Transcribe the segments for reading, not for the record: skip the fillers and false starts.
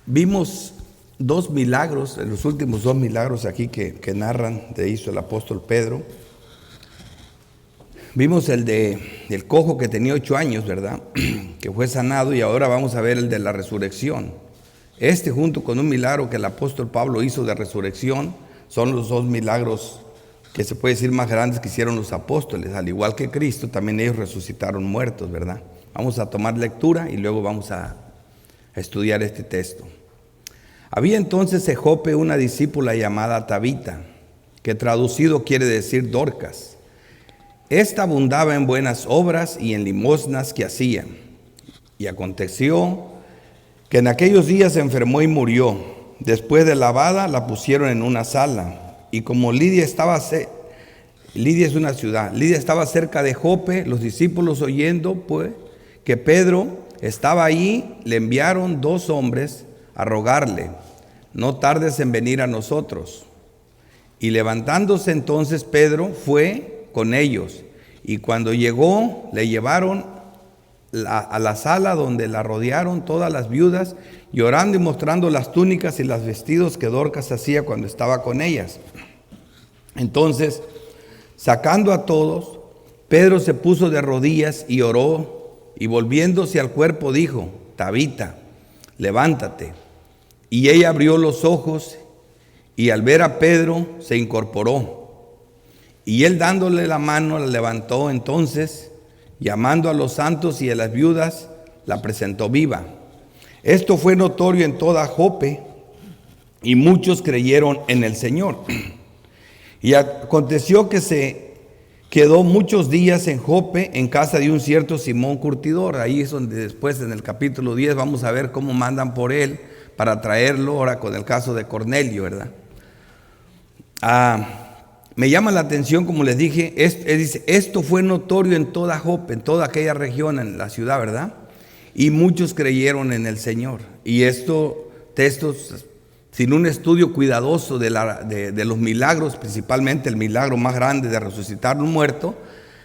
Vimos dos milagros, los últimos dos milagros aquí que narran, de hizo el apóstol Pedro. Vimos el del cojo que tenía 8 años, ¿verdad? Que fue sanado, y ahora vamos a ver el de la resurrección. Junto con un milagro que el apóstol Pablo hizo de resurrección, son los dos milagros que se puede decir más grandes que hicieron los apóstoles. Al igual que Cristo, también ellos resucitaron muertos, ¿verdad? Vamos a tomar lectura y luego vamos a estudiar este texto. Había entonces en Jope una discípula llamada Tabita, que traducido quiere decir Dorcas. Esta abundaba en buenas obras y en limosnas que hacía. Y aconteció que en aquellos días se enfermó y murió. Después de lavada la pusieron en una sala. Y como Lidia es una ciudad, Lidia estaba cerca de Jope, los discípulos oyendo pues que Pedro estaba allí, le enviaron 2 hombres a rogarle: no tardes en venir a nosotros. Y levantándose entonces Pedro fue con ellos, y cuando llegó le llevaron a la sala donde la rodearon todas las viudas, llorando y mostrando las túnicas y los vestidos que Dorcas hacía cuando estaba con ellas. Entonces, sacando a todos, Pedro se puso de rodillas y oró, y volviéndose al cuerpo dijo: Tabita, levántate. Y ella abrió los ojos, y al ver a Pedro se incorporó. Y él, dándole la mano, la levantó. Entonces, llamando a los santos y a las viudas, la presentó viva. Esto fue notorio en toda Jope, y muchos creyeron en el Señor. Y aconteció que se quedó muchos días en Jope, en casa de un cierto Simón curtidor. Ahí es donde después, en el capítulo 10, vamos a ver cómo mandan por él para traerlo, ahora con el caso de Cornelio, ¿verdad? Me llama la atención, como les dije, dice: esto fue notorio en toda Jope, en toda aquella región, en la ciudad, ¿verdad? Y muchos creyeron en el Señor. Y textos, sin un estudio cuidadoso de los milagros, principalmente el milagro más grande de resucitar un muerto,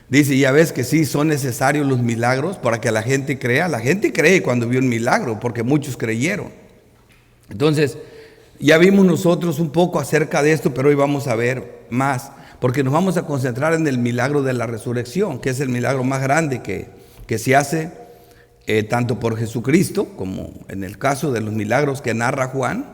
dice: ya ves que sí, son necesarios los milagros para que la gente crea. La gente cree cuando vio un milagro, porque muchos creyeron. Entonces, ya vimos nosotros un poco acerca de esto, pero hoy vamos a ver más, porque nos vamos a concentrar en el milagro de la resurrección, que es el milagro más grande que se hace tanto por Jesucristo, como en el caso de los milagros que narra Juan.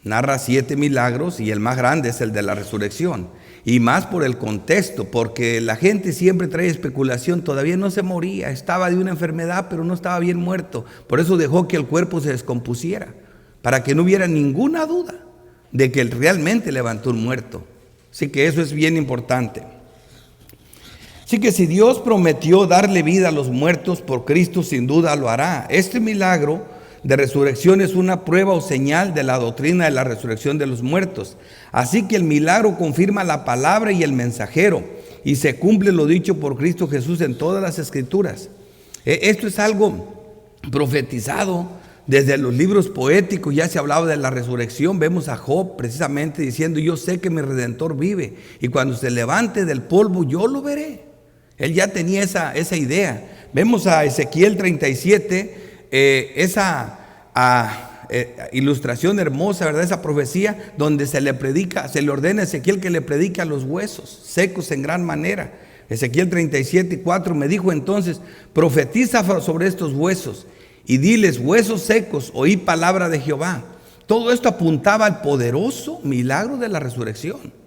Narra 7 milagros, y el más grande es el de la resurrección. Y más por el contexto, porque la gente siempre trae especulación. Todavía no se moría, estaba de una enfermedad, pero no estaba bien muerto. Por eso dejó que el cuerpo se descompusiera, para que no hubiera ninguna duda de que él realmente levantó un muerto. Así que eso es bien importante. Así que si Dios prometió darle vida a los muertos, por Cristo sin duda lo hará. Este milagro de resurrección es una prueba o señal de la doctrina de la resurrección de los muertos. Así que el milagro confirma la palabra y el mensajero, y se cumple lo dicho por Cristo Jesús en todas las Escrituras. Esto es algo profetizado desde los libros poéticos. Ya se hablaba de la resurrección. Vemos a Job precisamente diciendo: yo sé que mi Redentor vive, y cuando se levante del polvo yo lo veré. Él ya tenía esa idea. Vemos a Ezequiel 37, esa ilustración hermosa, ¿verdad? Esa profecía donde se le ordena a Ezequiel que le predique a los huesos secos en gran manera. Ezequiel 37:4: me dijo entonces: profetiza sobre estos huesos y diles: huesos secos, oí palabra de Jehová. Todo esto apuntaba al poderoso milagro de la resurrección.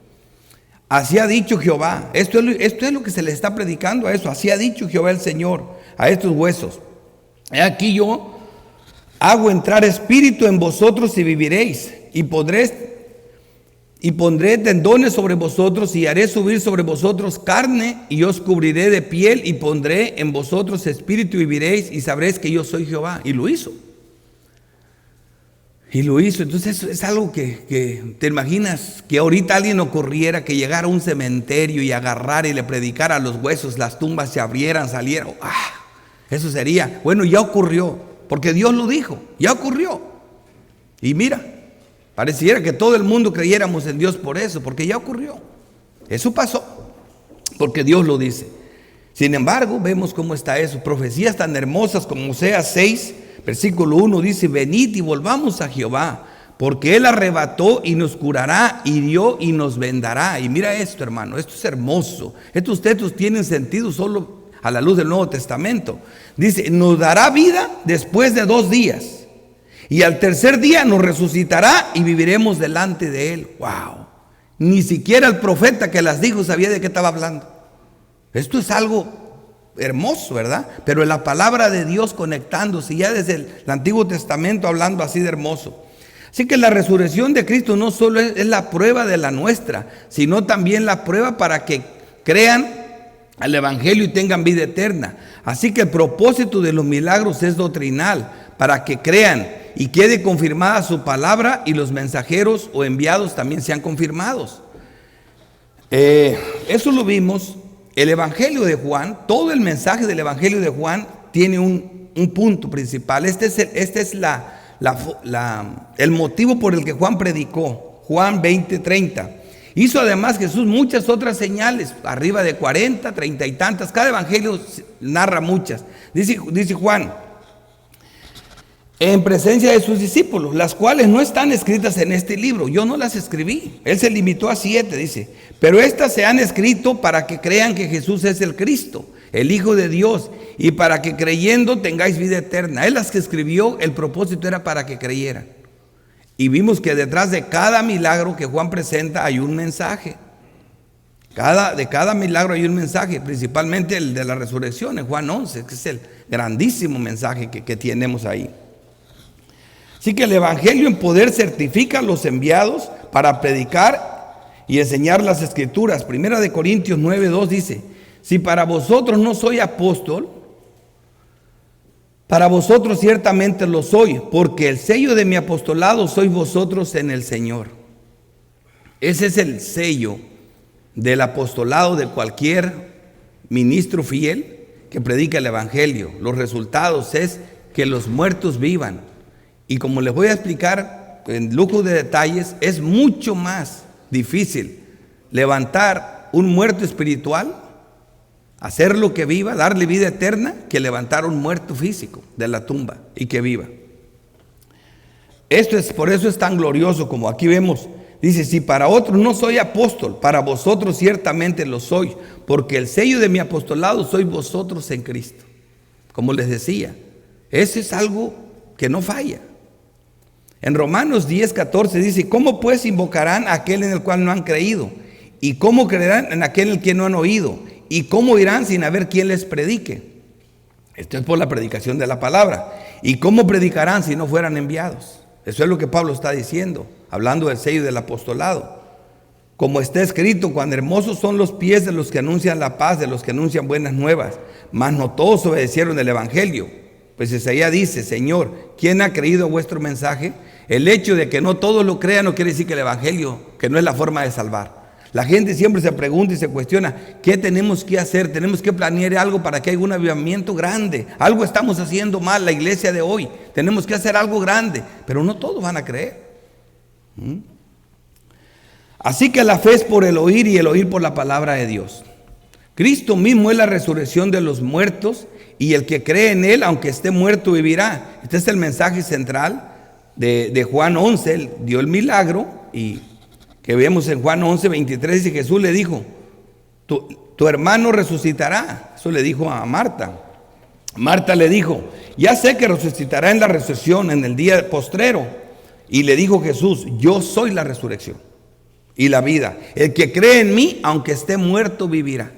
Así ha dicho Jehová. Esto es lo que se le está predicando a eso. Así ha dicho Jehová el Señor a estos huesos: he aquí yo hago entrar espíritu en vosotros y viviréis, y pondré tendones sobre vosotros, y haré subir sobre vosotros carne, y os cubriré de piel, y pondré en vosotros espíritu y viviréis, y sabréis que yo soy Jehová. Y lo hizo. Entonces es algo que te imaginas que ahorita alguien ocurriera, que llegara a un cementerio y agarrara y le predicara a los huesos, las tumbas se abrieran, salieran. Eso sería, bueno, ya ocurrió, porque Dios lo dijo, ya ocurrió. Y mira, pareciera que todo el mundo creyéramos en Dios por eso, porque ya ocurrió. Eso pasó, porque Dios lo dice. Sin embargo, vemos cómo está eso. Profecías tan hermosas como Oseas 6, versículo 1 dice: venid y volvamos a Jehová, porque Él arrebató y nos curará, hirió y nos vendará. Y mira esto, hermano, esto es hermoso. Estos textos tienen sentido solo a la luz del Nuevo Testamento. Dice: nos dará vida después de 2 días, y al tercer día nos resucitará y viviremos delante de Él. ¡Wow! Ni siquiera el profeta que las dijo sabía de qué estaba hablando. Esto es algo hermoso, ¿verdad? Pero en la palabra de Dios conectándose, ya desde el Antiguo Testamento hablando así de hermoso. Así que la resurrección de Cristo no solo es la prueba de la nuestra, sino también la prueba para que crean al Evangelio y tengan vida eterna. Así que el propósito de los milagros es doctrinal, para que crean y quede confirmada su palabra, y los mensajeros o enviados también sean confirmados. Eso lo vimos. El Evangelio de Juan, todo el mensaje del Evangelio de Juan tiene un punto principal. Este es el motivo por el que Juan predicó. Juan 20:30. Hizo además Jesús muchas otras señales, arriba de 40, 30 y tantas. Cada evangelio narra muchas. Dice Juan: en presencia de sus discípulos, las cuales no están escritas en este libro. Yo no las escribí. Él se limitó a 7, dice. Pero estas se han escrito para que crean que Jesús es el Cristo, el Hijo de Dios, y para que creyendo tengáis vida eterna. Él las que escribió, el propósito era para que creyeran. Y vimos que detrás de cada milagro que Juan presenta hay un mensaje. De cada milagro hay un mensaje, principalmente el de la resurrección en Juan 11, que es el grandísimo mensaje que tenemos ahí. Así que el Evangelio en poder certifica a los enviados para predicar y enseñar las Escrituras. Primera de Corintios 9:2 dice: si para vosotros no soy apóstol, para vosotros ciertamente lo soy, porque el sello de mi apostolado sois vosotros en el Señor. Ese es el sello del apostolado de cualquier ministro fiel que predica el Evangelio. Los resultados es que los muertos vivan. Y como les voy a explicar en lujo de detalles, es mucho más difícil levantar un muerto espiritual, hacerlo que viva, darle vida eterna, que levantar un muerto físico de la tumba y que viva. Por eso es tan glorioso, como aquí vemos. Dice: si para otros no soy apóstol, para vosotros ciertamente lo soy, porque el sello de mi apostolado sois vosotros en Cristo. Como les decía, eso es algo que no falla. En Romanos 10:14 dice: ¿cómo pues invocarán a aquel en el cual no han creído? ¿Y cómo creerán en aquel en el que no han oído? ¿Y cómo irán sin haber quien les predique? Esto es por la predicación de la palabra. ¿Y cómo predicarán si no fueran enviados? Eso es lo que Pablo está diciendo, hablando del sello del apostolado. Como está escrito: cuán hermosos son los pies de los que anuncian la paz, de los que anuncian buenas nuevas. Mas no todos obedecieron el Evangelio. Pues Isaías dice: Señor, ¿quién ha creído vuestro mensaje? El hecho de que no todos lo crean no quiere decir que el Evangelio, que no es la forma de salvar. La gente siempre se pregunta y se cuestiona: ¿qué tenemos que hacer? Tenemos que planear algo para que haya un avivamiento grande. Algo estamos haciendo mal, la iglesia de hoy. Tenemos que hacer algo grande, pero no todos van a creer. Así que la fe es por el oír, y el oír por la palabra de Dios. Cristo mismo es la resurrección de los muertos, y el que cree en Él, aunque esté muerto, vivirá. Este es el mensaje central de Juan 11. Él dio el milagro, y que vemos en Juan 11:23, dice: Jesús le dijo: tu hermano resucitará. Eso le dijo a Marta. Marta le dijo: ya sé que resucitará en la resurrección, en el día postrero. Y le dijo Jesús: yo soy la resurrección y la vida. El que cree en mí, aunque esté muerto, vivirá.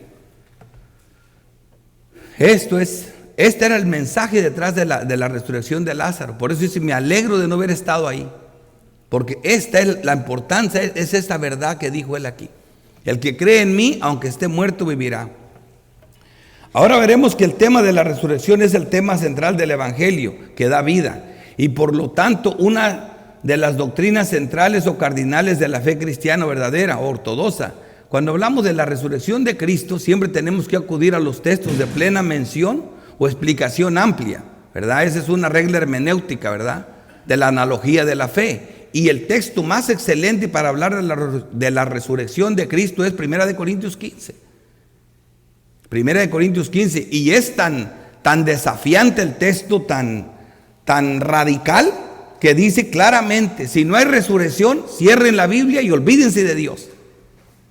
Este era el mensaje detrás de la resurrección de Lázaro. Por eso dice: me alegro de no haber estado ahí. Porque esta es la importancia, es esta verdad que dijo él aquí. El que cree en mí, aunque esté muerto, vivirá. Ahora veremos que el tema de la resurrección es el tema central del Evangelio, que da vida. Y por lo tanto, una de las doctrinas centrales o cardinales de la fe cristiana verdadera, ortodoxa. Cuando hablamos de la resurrección de Cristo, siempre tenemos que acudir a los textos de plena mención o explicación amplia, ¿verdad? Esa es una regla hermenéutica, ¿verdad? De la analogía de la fe. Y el texto más excelente para hablar de la resurrección de Cristo es 1 Corintios 15. 1 Corintios 15. Y es tan desafiante el texto, tan tan radical que dice claramente, si no hay resurrección, cierren la Biblia y olvídense de Dios.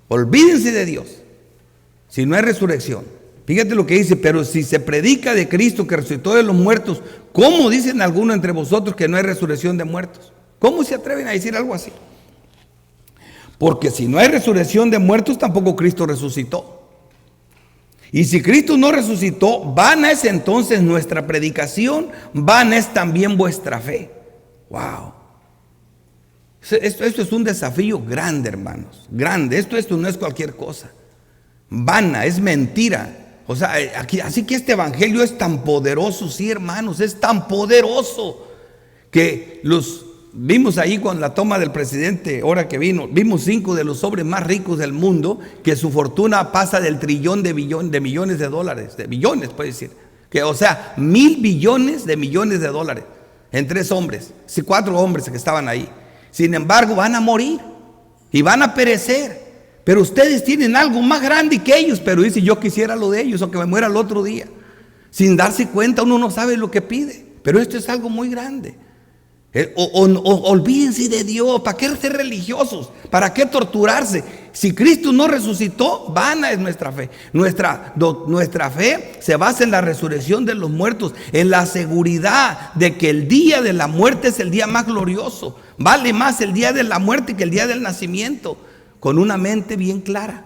Olvídense de Dios. Si no hay resurrección. Fíjate lo que dice, pero si se predica de Cristo que resucitó de los muertos, ¿cómo dicen algunos entre vosotros que no hay resurrección de muertos? ¿Cómo se atreven a decir algo así? Porque si no hay resurrección de muertos, tampoco Cristo resucitó. Y si Cristo no resucitó, vana es entonces nuestra predicación, vana es también vuestra fe. Wow. Esto es un desafío grande, hermanos. Grande. Esto no es cualquier cosa. Vana, es mentira. O sea, así que este evangelio es tan poderoso, sí, hermanos, es tan poderoso que vimos ahí con la toma del presidente, ahora que vimos 5 de los hombres más ricos del mundo, que su fortuna pasa del trillón de millones de dólares, de billones, puede decir. O sea, 1,000 billones de millones de dólares en 3 hombres, 4 hombres que estaban ahí. Sin embargo, van a morir y van a perecer. Pero ustedes tienen algo más grande que ellos. Pero dice, yo quisiera lo de ellos, o que me muera el otro día. Sin darse cuenta, uno no sabe lo que pide. Pero esto es algo muy grande. Olvídense de Dios. ¿Para qué ser religiosos? ¿Para qué torturarse? Si Cristo no resucitó, vana es nuestra fe. Nuestra fe se basa en la resurrección de los muertos, en la seguridad de que el día de la muerte es el día más glorioso. Vale más el día de la muerte que el día del nacimiento. Con una mente bien clara.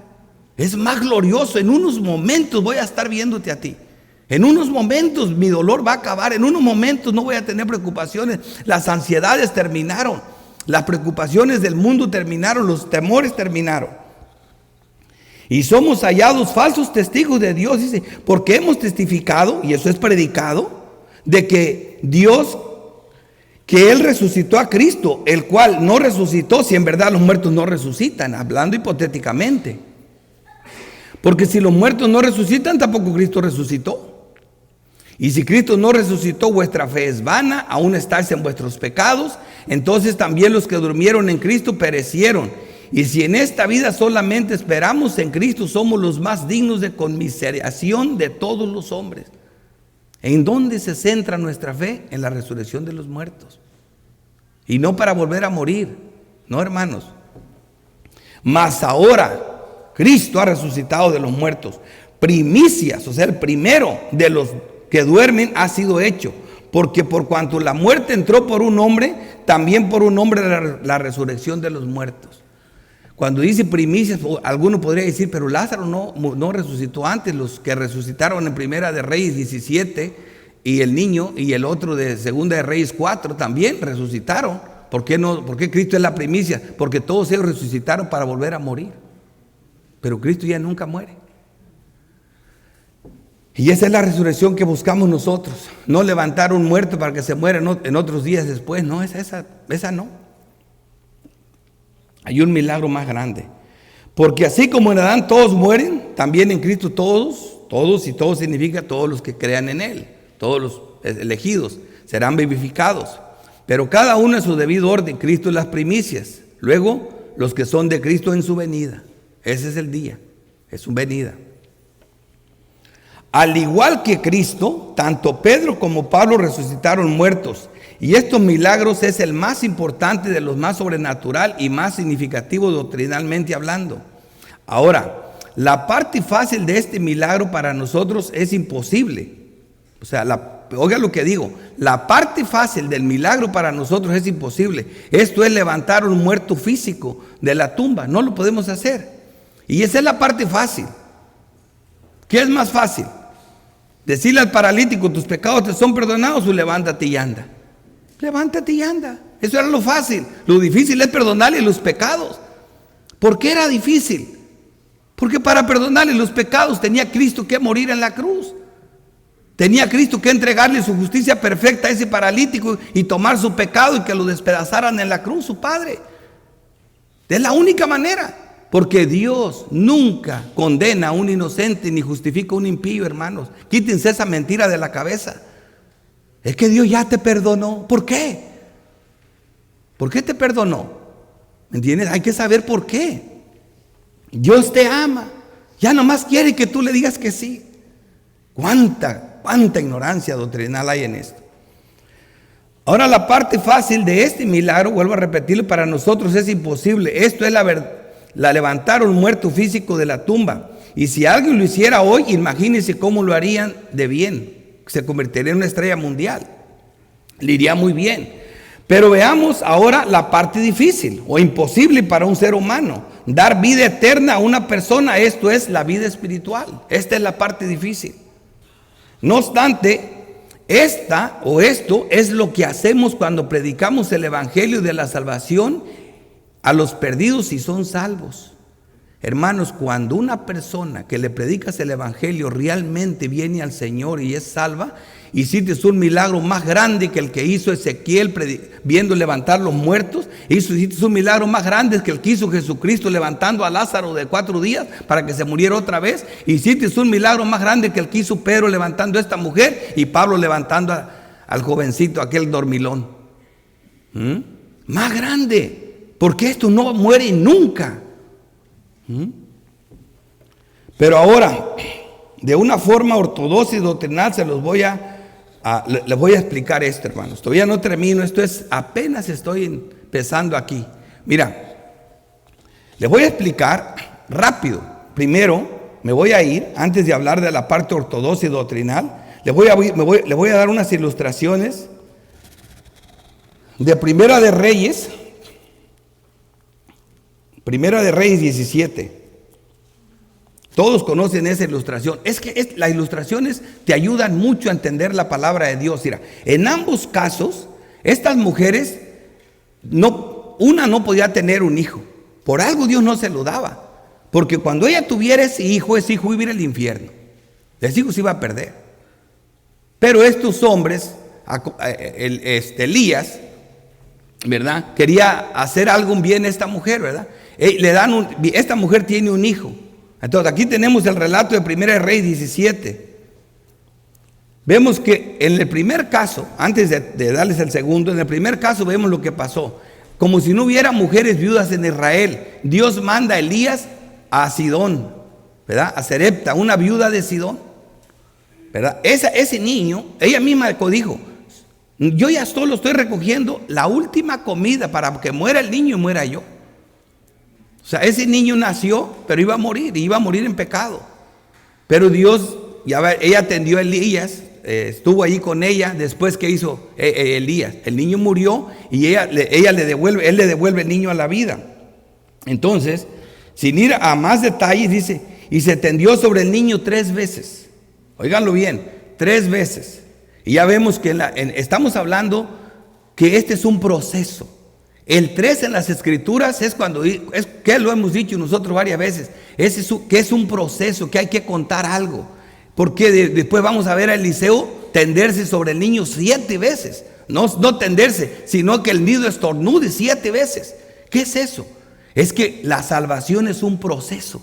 Es más glorioso. En unos momentos voy a estar viéndote a ti. En unos momentos mi dolor va a acabar. En unos momentos no voy a tener preocupaciones. Las ansiedades terminaron. Las preocupaciones del mundo terminaron. Los temores terminaron. Y somos hallados falsos testigos de Dios. Dice, porque hemos testificado, y eso es predicado, de que Él resucitó a Cristo, el cual no resucitó si en verdad los muertos no resucitan, hablando hipotéticamente. Porque si los muertos no resucitan, tampoco Cristo resucitó. Y si Cristo no resucitó, vuestra fe es vana, aún estáis en vuestros pecados, entonces también los que durmieron en Cristo perecieron. Y si en esta vida solamente esperamos en Cristo, somos los más dignos de conmiseración de todos los hombres. ¿En dónde se centra nuestra fe? En la resurrección de los muertos. Y no para volver a morir. No, hermanos. Mas ahora Cristo ha resucitado de los muertos. Primicias, o sea, el primero de los que duermen ha sido hecho. Porque por cuanto la muerte entró por un hombre, también por un hombre la resurrección de los muertos. Cuando dice primicias, alguno podría decir, pero Lázaro no resucitó antes. Los que resucitaron en Primera de Reyes 17, y el niño, y el otro de Segunda de Reyes 4, también resucitaron. ¿Por qué Cristo es la primicia? Porque todos ellos resucitaron para volver a morir. Pero Cristo ya nunca muere. Y esa es la resurrección que buscamos nosotros. No levantar un muerto para que se muera en otros días después. No, esa no. Hay un milagro más grande. Porque así como en Adán todos mueren, también en Cristo todos, y todo significa todos los que crean en Él, todos los elegidos, serán vivificados. Pero cada uno en su debido orden. Cristo en las primicias. Luego, los que son de Cristo en su venida. Ese es el día, es su venida. Al igual que Cristo, tanto Pedro como Pablo resucitaron muertos. Y estos milagros es el más importante de los más sobrenatural y más significativo doctrinalmente hablando. Ahora, la parte fácil de este milagro para nosotros es imposible. O sea, oiga lo que digo, la parte fácil del milagro para nosotros es imposible. Esto es levantar un muerto físico de la tumba, no lo podemos hacer. Y esa es la parte fácil. ¿Qué es más fácil? Decirle al paralítico, tus pecados te son perdonados, o levántate y anda. Levántate y anda. Eso era lo fácil. Lo difícil es perdonarle los pecados. ¿Por qué era difícil? Porque para perdonarle los pecados tenía Cristo que morir en la cruz. Tenía Cristo que entregarle su justicia perfecta a ese paralítico y tomar su pecado y que lo despedazaran en la cruz, su Padre. Es la única manera. Porque Dios nunca condena a un inocente ni justifica a un impío, hermanos. Quítense esa mentira de la cabeza. Es que Dios ya te perdonó. ¿Por qué? ¿Por qué te perdonó? ¿Me entiendes? Hay que saber por qué. Dios te ama. Ya nomás quiere que tú le digas que sí. ¿Cuánta ignorancia doctrinal hay en esto? Ahora la parte fácil de este milagro, vuelvo a repetirlo, para nosotros es imposible. Esto es la levantar un muerto físico de la tumba. Y si alguien lo hiciera hoy, imagínense cómo lo harían de bien. Se convertiría en una estrella mundial. Le iría muy bien. Pero veamos ahora la parte difícil o imposible para un ser humano. Dar vida eterna a una persona, esto es la vida espiritual. Esta es la parte difícil. No obstante, esto es lo que hacemos cuando predicamos el evangelio de la salvación a los perdidos y son salvos. Hermanos, cuando una persona que le predicas el evangelio realmente viene al Señor y es salva, hiciste un milagro más grande que el que hizo Ezequiel viendo levantar los muertos. Hiciste un milagro más grande que el que hizo Jesucristo levantando a Lázaro de 4 días para que se muriera otra vez. Hiciste un milagro más grande que el que hizo Pedro levantando a esta mujer y Pablo levantando al jovencito, aquel dormilón. Más grande, porque esto no muere nunca. Pero ahora, de una forma ortodoxa y doctrinal, les voy a explicar esto, hermanos. Todavía no termino, apenas estoy empezando aquí. Mira, les voy a explicar rápido. Primero, me voy a ir, antes de hablar de la parte ortodoxa y doctrinal, les voy a dar unas ilustraciones de Primera de Reyes 17. Todos conocen esa ilustración. Es que las ilustraciones te ayudan mucho a entender la palabra de Dios. Mira, en ambos casos, estas mujeres, una no podía tener un hijo. Por algo Dios no se lo daba. Porque cuando ella tuviera ese hijo iba a ir al infierno. Ese hijo se iba a perder. Pero estos hombres, Elías, ¿verdad? Quería hacer algo bien a esta mujer, ¿verdad? Esta mujer tiene un hijo. Entonces aquí tenemos el relato de Primera de Reyes 17. Vemos que en el primer caso, antes de darles el segundo, en el primer caso vemos lo que pasó. Como si no hubiera mujeres viudas en Israel, Dios manda a Elías a Sidón, ¿verdad? A Sarepta, una viuda de Sidón, ¿verdad? Ese niño, ella misma dijo: yo ya solo estoy recogiendo la última comida para que muera el niño y muera yo. O sea, ese niño nació, pero iba a morir en pecado. Pero Dios, ella atendió a Elías, estuvo ahí con ella. Después que hizo Elías, el niño murió y él le devuelve el niño a la vida. Entonces, sin ir a más detalles, dice: y se tendió sobre el niño 3 veces. Óiganlo bien, 3 veces. Y ya vemos que estamos hablando que este es un proceso. El 3 en las escrituras es que lo hemos dicho nosotros varias veces, que es un proceso, que hay que contar algo. Porque después vamos a ver a Eliseo tenderse sobre el niño 7 veces. No tenderse, sino que el niño estornude 7 veces. ¿Qué es eso? Es que la salvación es un proceso.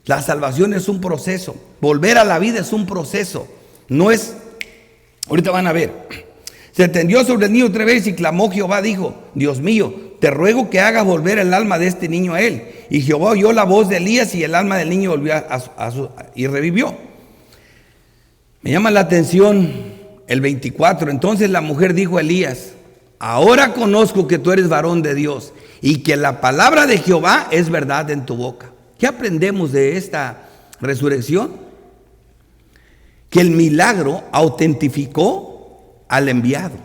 La salvación es un proceso. Volver a la vida es un proceso. No es, ahorita van a ver. Se tendió sobre el niño 3 veces y clamó Jehová, dijo: Dios mío, te ruego que hagas volver el alma de este niño a él. Y Jehová oyó la voz de Elías y el alma del niño volvió y revivió. Me llama la atención el 24. Entonces la mujer dijo a Elías: ahora conozco que tú eres varón de Dios y que la palabra de Jehová es verdad en tu boca. ¿Qué aprendemos de esta resurrección? Que el milagro autentificó al enviado.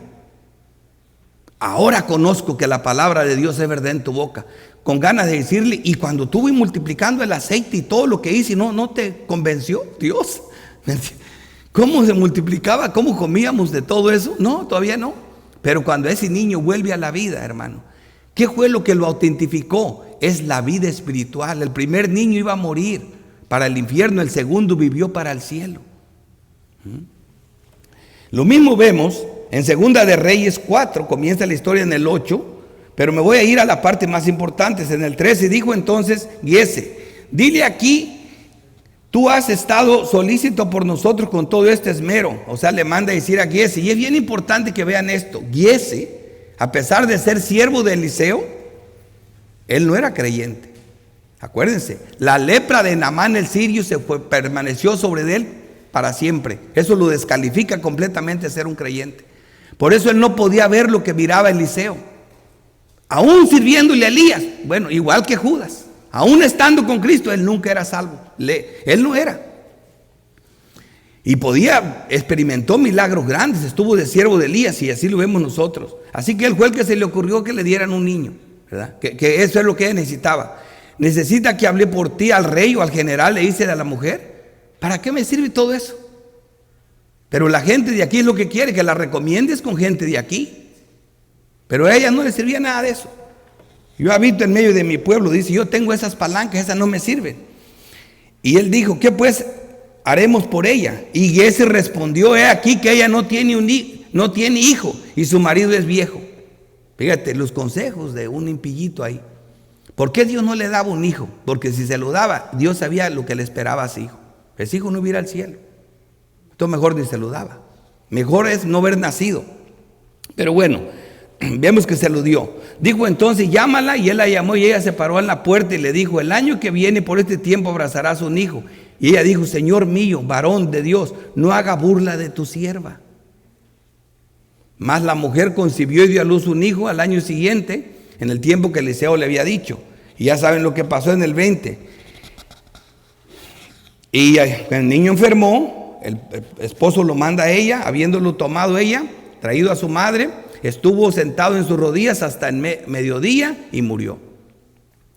Ahora conozco que la palabra de Dios es verdad en tu boca. Con ganas de decirle: y cuando estuve multiplicando el aceite y todo lo que hice, ¿no te convenció Dios? ¿Cómo se multiplicaba? ¿Cómo comíamos de todo eso? No, todavía no. Pero cuando ese niño vuelve a la vida, hermano, ¿qué fue lo que lo autentificó? Es la vida espiritual. El primer niño iba a morir para el infierno, el segundo vivió para el cielo. Lo mismo vemos en Segunda de Reyes 4, comienza la historia en el 8, pero me voy a ir a la parte más importante. En el 13 dijo entonces Giese: dile aquí, tú has estado solícito por nosotros con todo este esmero. O sea, le manda a decir a Giese, y es bien importante que vean esto. Giese, a pesar de ser siervo de Eliseo, él no era creyente. Acuérdense, la lepra de Naamán el sirio permaneció sobre él para siempre. Eso lo descalifica completamente de ser un creyente. Por eso él no podía ver lo que miraba Eliseo. Aún sirviéndole a Elías, bueno, igual que Judas, aún estando con Cristo, él nunca era salvo. Él no era. Y experimentó milagros grandes, estuvo de siervo de Elías y así lo vemos nosotros. Así que él fue el que se le ocurrió que le dieran un niño, ¿verdad? Que eso es lo que ella necesitaba. Necesita que hable por ti al rey o al general, le dice a la mujer. ¿Para qué me sirve todo eso? Pero la gente de aquí es lo que quiere, que la recomiendes con gente de aquí. Pero a ella no le servía nada de eso. Yo habito en medio de mi pueblo, dice, yo tengo esas palancas, esas no me sirven. Y él dijo, ¿qué pues haremos por ella? Y Giezi respondió, he aquí que ella no tiene hijo y su marido es viejo. Fíjate los consejos de un impillito ahí. ¿Por qué Dios no le daba un hijo? Porque si se lo daba, Dios sabía lo que le esperaba a su hijo. Ese hijo no iba a ir al cielo. Entonces mejor ni se lo daba. Mejor es no haber nacido. Pero bueno, vemos que se lo dio. Dijo entonces, llámala, y él la llamó y ella se paró en la puerta y le dijo, el año que viene por este tiempo abrazarás un hijo. Y ella dijo, Señor mío, varón de Dios, no haga burla de tu sierva. Mas la mujer concibió y dio a luz un hijo al año siguiente, en el tiempo que Eliseo le había dicho. Y ya saben lo que pasó en el 20. Y el niño enfermó, el esposo lo manda a ella, habiéndolo tomado ella, traído a su madre, estuvo sentado en sus rodillas hasta el mediodía y murió.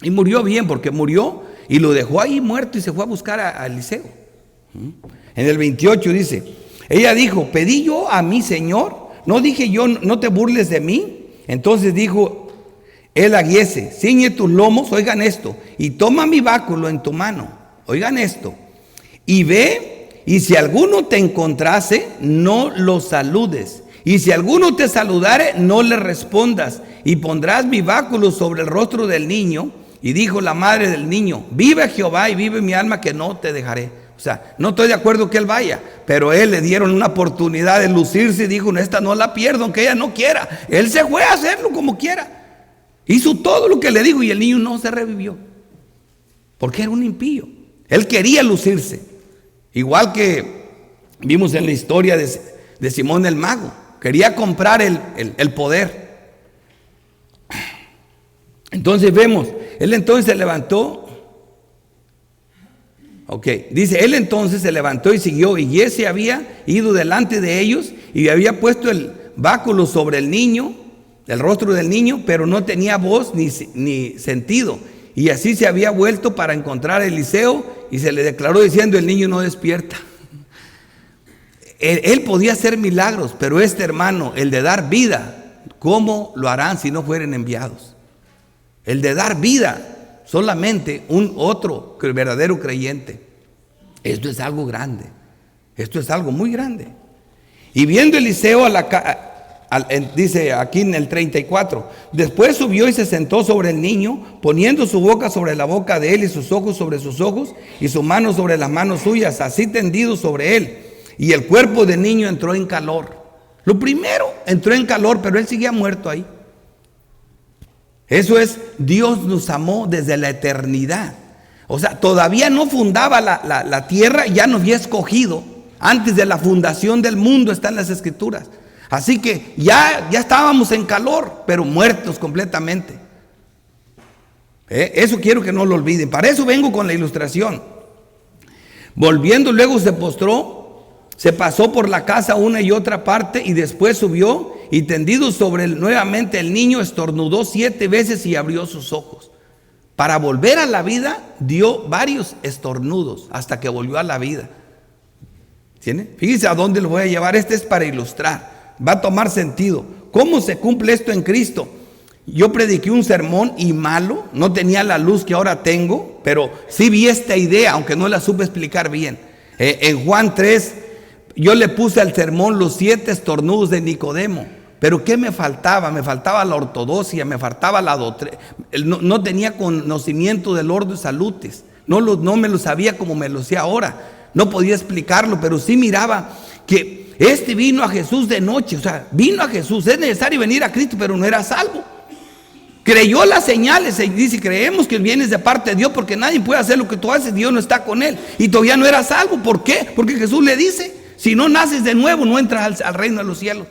Y murió bien, porque murió y lo dejó ahí muerto y se fue a buscar a Eliseo. En el 28 dice, ella dijo, pedí yo a mi Señor, no dije yo, no te burles de mí. Entonces dijo él a Giezi, ciñe tus lomos, oigan esto, y toma mi báculo en tu mano, oigan esto, y ve, y si alguno te encontrase, no lo saludes, y si alguno te saludare, no le respondas, y pondrás mi báculo sobre el rostro del niño. Y dijo la madre del niño, vive Jehová y vive mi alma que no te dejaré. O sea, no estoy de acuerdo que él vaya, pero él le dieron una oportunidad de lucirse y dijo, esta no la pierdo aunque ella no quiera. Él se fue a hacerlo como quiera. Hizo todo lo que le dijo y el niño no se revivió. Porque era un impío. Él quería lucirse. Igual que vimos en la historia de Simón el mago. Quería comprar el poder. Entonces vemos, él entonces se levantó. Ok, dice, él entonces se levantó y siguió, y Giezi había ido delante de ellos y había puesto el báculo sobre el niño, el rostro del niño, pero no tenía voz ni sentido. Y así se había vuelto para encontrar a Eliseo y se le declaró diciendo, el niño no despierta. Él podía hacer milagros, pero este hermano, el de dar vida, ¿cómo lo harán si no fueren enviados? El de dar vida, solamente un otro verdadero creyente. Esto es algo grande. Esto es algo muy grande. Y viendo Eliseo dice aquí en el 34, después subió y se sentó sobre el niño, poniendo su boca sobre la boca de él y sus ojos sobre sus ojos y su mano sobre las manos suyas, así tendido sobre él. Y el cuerpo del niño entró en calor. Lo primero, entró en calor, pero él seguía muerto ahí. Eso es, Dios nos amó desde la eternidad. O sea, todavía no fundaba la tierra, ya nos había escogido. Antes de la fundación del mundo están las escrituras. Así que ya estábamos en calor, pero muertos completamente. Eso quiero que no lo olviden. Para eso vengo con la ilustración. Volviendo luego se postró, se pasó por la casa una y otra parte y después subió y tendido sobre él nuevamente el niño estornudó 7 veces y abrió sus ojos. Para volver a la vida dio varios estornudos hasta que volvió a la vida. ¿Tiene? Fíjense a dónde lo voy a llevar. Este es para ilustrar. Va a tomar sentido. ¿Cómo se cumple esto en Cristo? Yo prediqué un sermón y malo, no tenía la luz que ahora tengo, pero sí vi esta idea, aunque no la supe explicar bien. En Juan 3, yo le puse al sermón los 7 estornudos de Nicodemo. Pero ¿qué me faltaba? Me faltaba la ortodoxia, me faltaba la doctrina. No tenía conocimiento del ordo salutis. No me lo sabía como me lo sé ahora. No podía explicarlo, pero sí miraba que vino a Jesús de noche. O sea, vino a Jesús. Es necesario venir a Cristo, pero no era salvo. Creyó las señales y dice, creemos que vienes de parte de Dios porque nadie puede hacer lo que tú haces, Dios no está con él. Y todavía no era salvo. ¿Por qué? Porque Jesús le dice, si no naces de nuevo, no entras al reino de los cielos.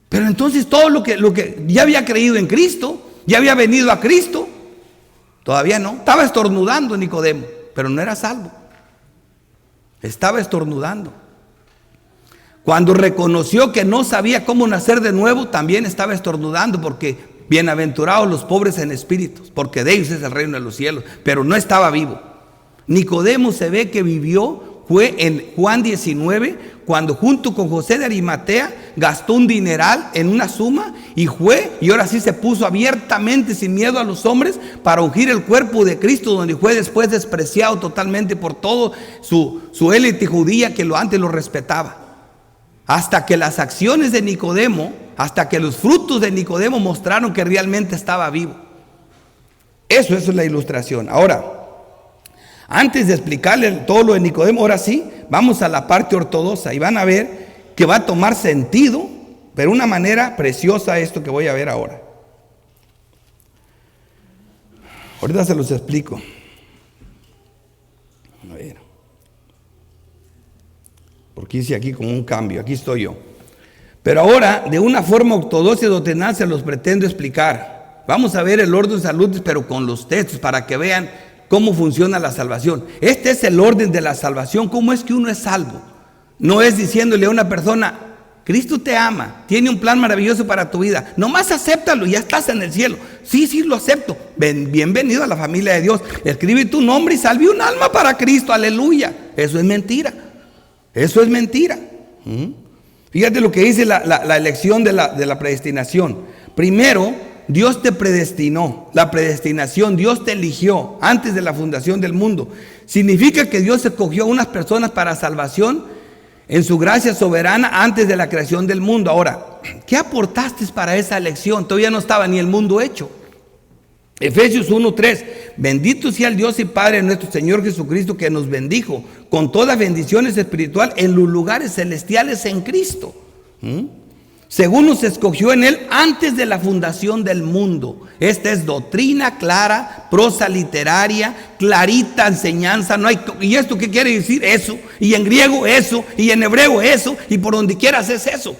Pero entonces todo lo que ya había creído en Cristo, ya había venido a Cristo, todavía no. Estaba estornudando Nicodemo, pero no era salvo. Estaba estornudando. Cuando reconoció que no sabía cómo nacer de nuevo, también estaba estornudando, porque bienaventurados los pobres en espíritu, porque de ellos es el reino de los cielos, pero no estaba vivo. Nicodemo se ve que vivió, fue en Juan 19, cuando junto con José de Arimatea gastó un dineral en una suma y ahora sí se puso abiertamente sin miedo a los hombres para ungir el cuerpo de Cristo, donde fue después despreciado totalmente por todo su élite judía que antes lo respetaba. Hasta que las acciones de Nicodemo, hasta que los frutos de Nicodemo mostraron que realmente estaba vivo. Eso es la ilustración. Ahora, antes de explicarle todo lo de Nicodemo, ahora sí, vamos a la parte ortodoxa y van a ver que va a tomar sentido, pero de una manera preciosa esto que voy a ver ahora. Ahorita se los explico. A ver. Porque hice aquí como un cambio, aquí estoy yo. Pero ahora, de una forma ortodoxa y doctrinal se los pretendo explicar. Vamos a ver el orden salutis, pero con los textos, para que vean cómo funciona la salvación. Este es el orden de la salvación. ¿Cómo es que uno es salvo? No es diciéndole a una persona, Cristo te ama, tiene un plan maravilloso para tu vida, nomás acéptalo y ya estás en el cielo. Sí, lo acepto. Bienvenido a la familia de Dios. Escribe tu nombre y salve un alma para Cristo. Aleluya. Eso es mentira. Eso es mentira. Fíjate lo que dice la elección de la predestinación. Primero, Dios te predestinó. La predestinación, Dios te eligió antes de la fundación del mundo. Significa que Dios escogió a unas personas para salvación en su gracia soberana antes de la creación del mundo. Ahora, ¿qué aportaste para esa elección? Todavía no estaba ni el mundo hecho. Efesios 1:3, bendito sea el Dios y Padre de nuestro Señor Jesucristo, que nos bendijo con todas bendiciones espirituales en los lugares celestiales en Cristo. Según nos escogió en Él antes de la fundación del mundo. Esta es doctrina clara, prosa literaria, clarita enseñanza. No hay, ¿y esto qué quiere decir? Eso. Y en griego eso, y en hebreo eso, y por donde quieras es eso.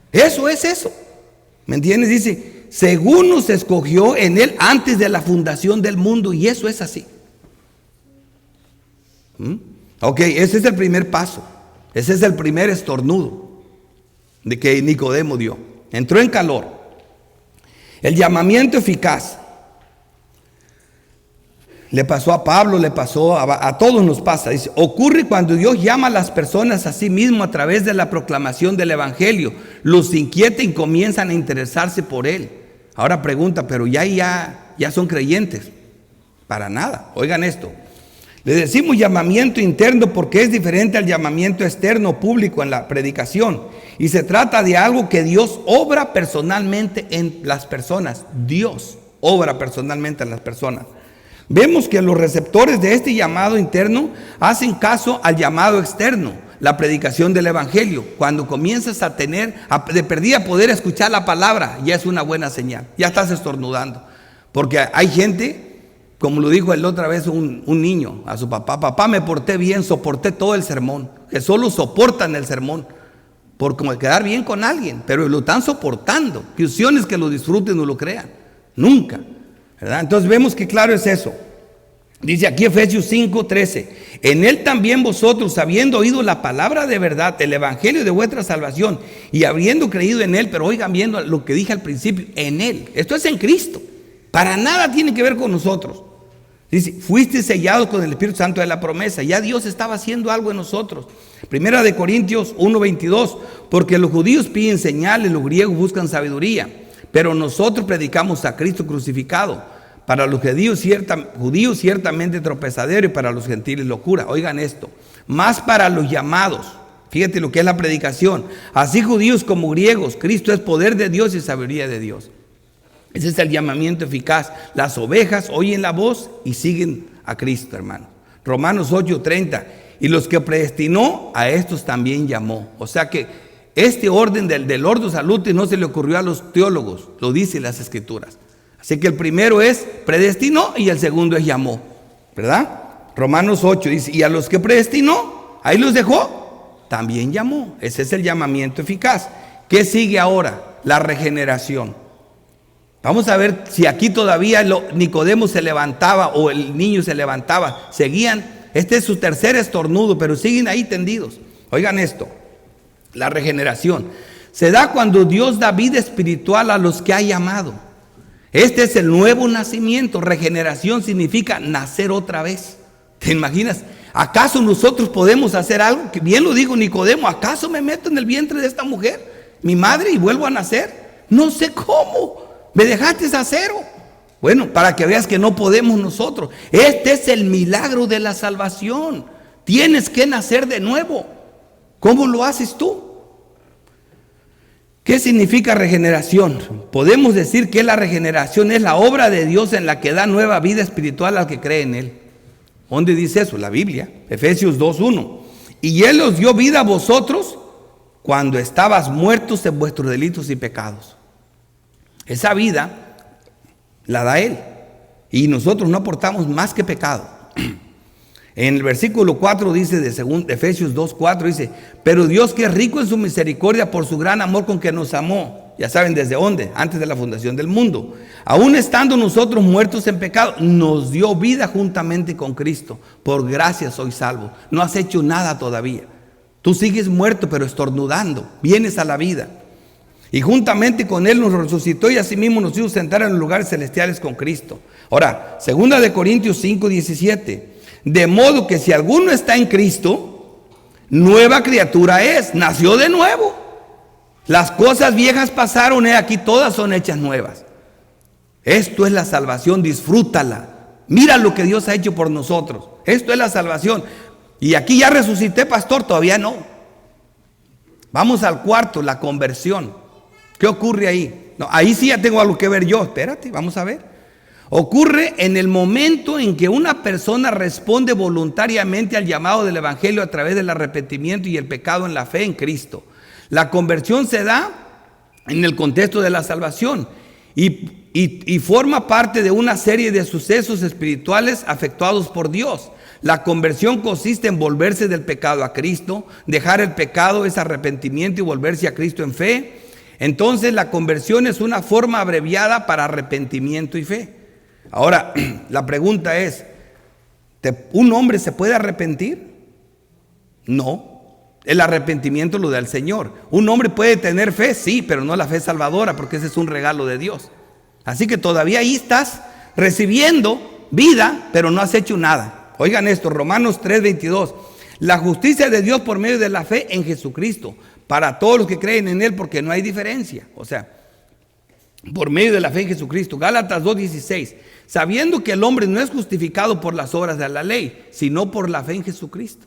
Eso es eso. ¿Me entiendes? Dice, según nos escogió en Él antes de la fundación del mundo, y eso es así. Ok, ese es el primer paso. Ese es el primer estornudo de que Nicodemo dio. Entró en calor. El llamamiento eficaz le pasó a Pablo, le pasó a todos nos pasa. Dice, ocurre cuando Dios llama a las personas a sí mismo a través de la proclamación del evangelio. Los inquieta y comienzan a interesarse por él. Ahora pregunta, pero ya son creyentes. Para nada. Oigan esto. Le decimos llamamiento interno porque es diferente al llamamiento externo público en la predicación. Y se trata de algo que Dios obra personalmente en las personas. Dios obra personalmente en las personas. Vemos que los receptores de este llamado interno hacen caso al llamado externo, la predicación del evangelio. Cuando comienzas a tener, de perdida poder escuchar la palabra, ya es una buena señal. Ya estás estornudando. Porque hay gente, como lo dijo la otra vez un niño a su papá, papá, me porté bien, soporté todo el sermón. Que solo soportan el sermón por como quedar bien con alguien, pero lo están soportando. Que opciones que lo disfruten o lo crean. Nunca. ¿Verdad? Entonces vemos que claro es eso. Dice aquí Efesios 5:13, en Él también vosotros, habiendo oído la palabra de verdad, el evangelio de vuestra salvación, y habiendo creído en Él, pero oigan viendo lo que dije al principio, en Él, esto es en Cristo, para nada tiene que ver con nosotros. Dice, fuiste sellados con el Espíritu Santo de la promesa, ya Dios estaba haciendo algo en nosotros. Primera de Corintios 1:22, porque los judíos piden señales, los griegos buscan sabiduría, pero nosotros predicamos a Cristo crucificado. Para los judíos ciertamente tropezadero y para los gentiles locura. Oigan esto, más para los llamados. Fíjate lo que es la predicación. Así judíos como griegos, Cristo es poder de Dios y sabiduría de Dios. Ese es el llamamiento eficaz. Las ovejas oyen la voz y siguen a Cristo, hermano. Romanos 8:30. Y los que predestinó, a estos también llamó. O sea que este orden del ordo salutis no se le ocurrió a los teólogos, lo dicen las escrituras. Así que el primero es predestinó y el segundo es llamó, ¿verdad? Romanos 8 dice, y a los que predestinó, ahí los dejó, también llamó. Ese es el llamamiento eficaz. ¿Qué sigue ahora? la regeneración. Vamos a ver si aquí todavía Nicodemo se levantaba o el niño se levantaba. Seguían, este es su tercer estornudo, pero siguen ahí tendidos. Oigan esto, la regeneración se da cuando Dios da vida espiritual a los que ha llamado. Este es el nuevo nacimiento. Regeneración significa nacer otra vez. ¿Te imaginas? ¿Acaso nosotros podemos hacer algo? Que bien lo digo Nicodemo, ¿acaso me meto en el vientre de esta mujer, mi madre, y vuelvo a nacer? No sé cómo. Me dejaste a cero. Bueno, para que veas que no podemos nosotros. Este es el milagro de la salvación. Tienes que nacer de nuevo. ¿Cómo lo haces tú? ¿Qué significa regeneración? Podemos decir que la regeneración es la obra de Dios en la que da nueva vida espiritual al que cree en Él. ¿Dónde dice eso? La Biblia, Efesios 2:1. Y Él os dio vida a vosotros cuando estabas muertos en vuestros delitos y pecados. Esa vida la da Él. Y nosotros no aportamos más que pecado. En el versículo 4 dice de Efesios 2:4 dice, pero Dios, que es rico en su misericordia por su gran amor con que nos amó. Ya saben desde dónde, antes de la fundación del mundo. Aún estando nosotros muertos en pecado, nos dio vida juntamente con Cristo. Por gracia soy salvo. No has hecho nada todavía. Tú sigues muerto pero estornudando. Vienes a la vida. Y juntamente con Él nos resucitó y asimismo nos hizo sentar en los lugares celestiales con Cristo. Ahora, 2 Corintios 5:17. De modo que si alguno está en Cristo, nueva criatura es, nació de nuevo. Las cosas viejas pasaron, aquí todas son hechas nuevas. Esto es la salvación, disfrútala. Mira lo que Dios ha hecho por nosotros. Esto es la salvación. Y aquí ya resucité, pastor, todavía no. Vamos al cuarto, la conversión. ¿Qué ocurre ahí? No, ahí sí ya tengo algo que ver yo. Espérate, vamos a ver. Ocurre en el momento en que una persona responde voluntariamente al llamado del Evangelio a través del arrepentimiento y el pecado en la fe en Cristo. La conversión se da en el contexto de la salvación y forma parte de una serie de sucesos espirituales afectuados por Dios. La conversión consiste en volverse del pecado a Cristo. Dejar el pecado es arrepentimiento y volverse a Cristo en fe. Entonces la conversión es una forma abreviada para arrepentimiento y fe. Ahora, la pregunta es, ¿un hombre se puede arrepentir? No, el arrepentimiento lo da el Señor. ¿Un hombre puede tener fe? Sí, pero no la fe salvadora, porque ese es un regalo de Dios. Así que todavía ahí estás recibiendo vida, pero no has hecho nada. Oigan esto, Romanos 3:22. La justicia de Dios por medio de la fe en Jesucristo, para todos los que creen en Él, porque no hay diferencia. O sea, por medio de la fe en Jesucristo. Gálatas 2:16. Sabiendo que el hombre no es justificado por las obras de la ley, sino por la fe en Jesucristo.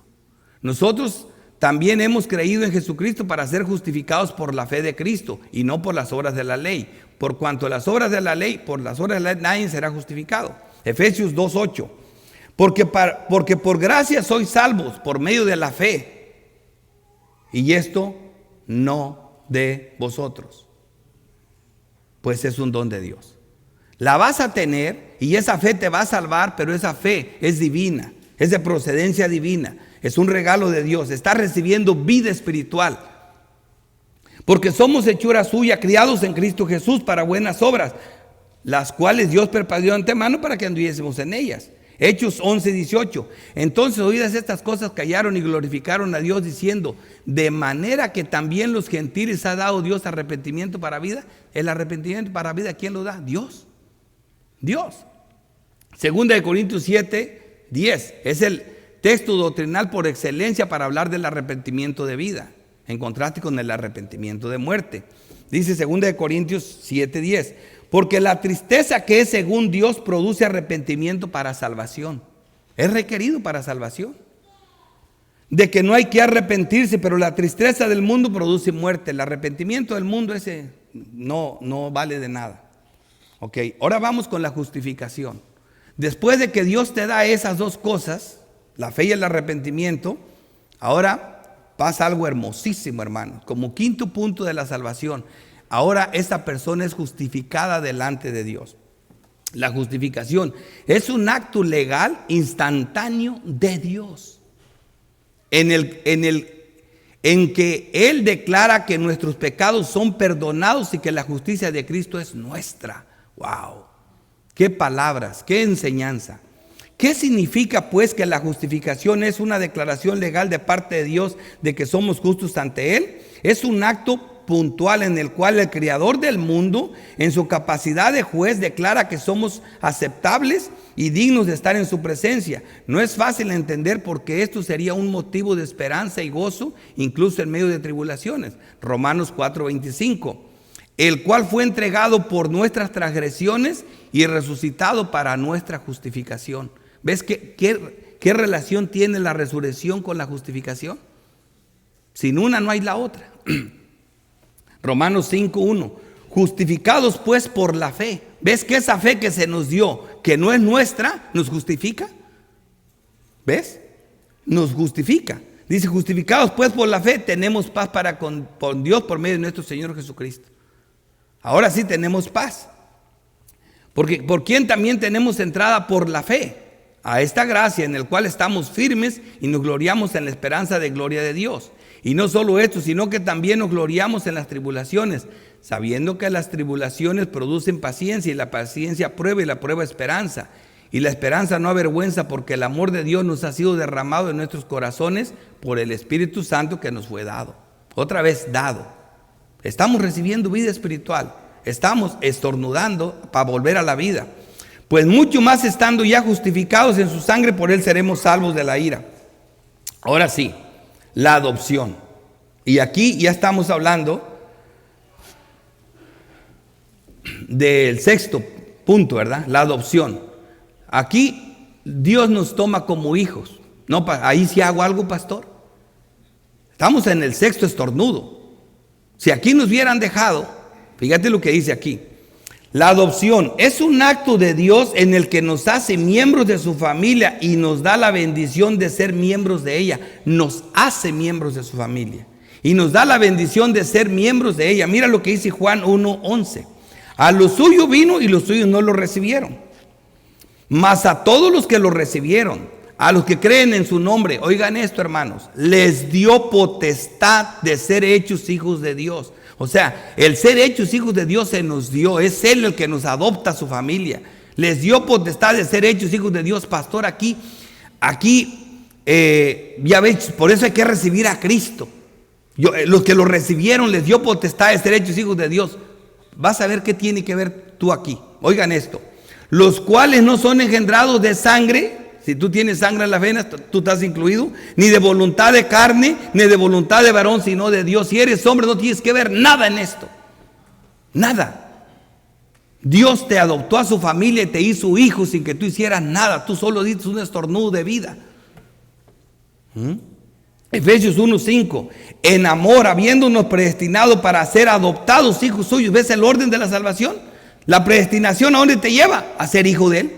Nosotros también hemos creído en Jesucristo para ser justificados por la fe de Cristo y no por las obras de la ley. Por cuanto las obras de la ley, por las obras de la ley nadie será justificado. Efesios 2:8. Porque por gracia sois salvos por medio de la fe. Y esto no de vosotros, pues es un don de Dios. La vas a tener y esa fe te va a salvar, pero esa fe es divina, es de procedencia divina, es un regalo de Dios. Estás recibiendo vida espiritual. Porque somos hechura suya, criados en Cristo Jesús para buenas obras, las cuales Dios preparó de antemano para que anduviésemos en ellas. Hechos 11:18. Entonces, oídas estas cosas, callaron y glorificaron a Dios diciendo, de manera que también los gentiles ha dado Dios arrepentimiento para vida. El arrepentimiento para vida, ¿quién lo da? Dios. Dios. 2 Corintios 7:10 es el texto doctrinal por excelencia para hablar del arrepentimiento de vida, en contraste con el arrepentimiento de muerte. Dice 2 Corintios 7:10, porque la tristeza que es según Dios produce arrepentimiento para salvación. Es requerido para salvación. De que no hay que arrepentirse, pero la tristeza del mundo produce muerte. El arrepentimiento del mundo ese no vale de nada. Ok, ahora vamos con la justificación. Después de que Dios te da esas dos cosas, la fe y el arrepentimiento, ahora pasa algo hermosísimo, hermano, como quinto punto de la salvación. Ahora esa persona es justificada delante de Dios. La justificación es un acto legal instantáneo de Dios. En en que Él declara que nuestros pecados son perdonados y que la justicia de Cristo es nuestra. ¡Wow! ¡Qué palabras! ¡Qué enseñanza! ¿Qué significa pues que la justificación es una declaración legal de parte de Dios de que somos justos ante Él? Es un acto puntual en el cual el Creador del mundo, en su capacidad de juez, declara que somos aceptables y dignos de estar en su presencia. No es fácil entender porque esto sería un motivo de esperanza y gozo, incluso en medio de tribulaciones. Romanos 4:25, el cual fue entregado por nuestras transgresiones y resucitado para nuestra justificación. ¿Ves qué relación tiene la resurrección con la justificación? Sin una no hay la otra. Romanos 5:1, justificados pues por la fe. ¿Ves que esa fe que se nos dio, que no es nuestra, nos justifica? ¿Ves? Nos justifica. Dice, justificados pues por la fe, tenemos paz para con Dios por medio de nuestro Señor Jesucristo. Ahora sí tenemos paz. Porque ¿por quién también tenemos entrada? Por la fe a esta gracia en el cual estamos firmes y nos gloriamos en la esperanza de gloria de Dios. Y no solo esto, sino que también nos gloriamos en las tribulaciones, sabiendo que las tribulaciones producen paciencia y la paciencia prueba y la prueba esperanza. Y la esperanza no avergüenza porque el amor de Dios nos ha sido derramado en nuestros corazones por el Espíritu Santo que nos fue dado. Otra vez dado. Estamos recibiendo vida espiritual. Estamos estornudando para volver a la vida. Pues mucho más estando ya justificados en su sangre, por Él seremos salvos de la ira. Ahora sí, la adopción. Y aquí ya estamos hablando del sexto punto, ¿verdad? La adopción. Aquí Dios nos toma como hijos. No, ahí sí hago algo, pastor. Estamos en el sexto estornudo. Si aquí nos hubieran dejado, fíjate lo que dice aquí. La adopción es un acto de Dios en el que nos hace miembros de su familia y nos da la bendición de ser miembros de ella. Nos hace miembros de su familia y nos da la bendición de ser miembros de ella. Mira lo que dice Juan 1:11. A los suyos vino y los suyos no lo recibieron. Mas a todos los que lo recibieron, a los que creen en su nombre, oigan esto, hermanos, les dio potestad de ser hechos hijos de Dios. O sea, el ser hechos hijos de Dios se nos dio. Es Él el que nos adopta a su familia. Les dio potestad de ser hechos hijos de Dios. Pastor, aquí, ya ves, por eso hay que recibir a Cristo. Los que lo recibieron les dio potestad de ser hechos hijos de Dios. Vas a ver qué tiene que ver tú aquí. Oigan esto. Los cuales no son engendrados de sangre. Si tú tienes sangre en las venas, tú estás incluido. Ni de voluntad de carne, ni de voluntad de varón, sino de Dios. Si eres hombre, no tienes que ver nada en esto. Nada. Dios te adoptó a su familia y te hizo hijo sin que tú hicieras nada. Tú solo diste un estornudo de vida. Efesios 1:5. En amor, habiéndonos predestinado para ser adoptados hijos suyos. ¿Ves el orden de la salvación? La predestinación, ¿a dónde te lleva? A ser hijo de Él.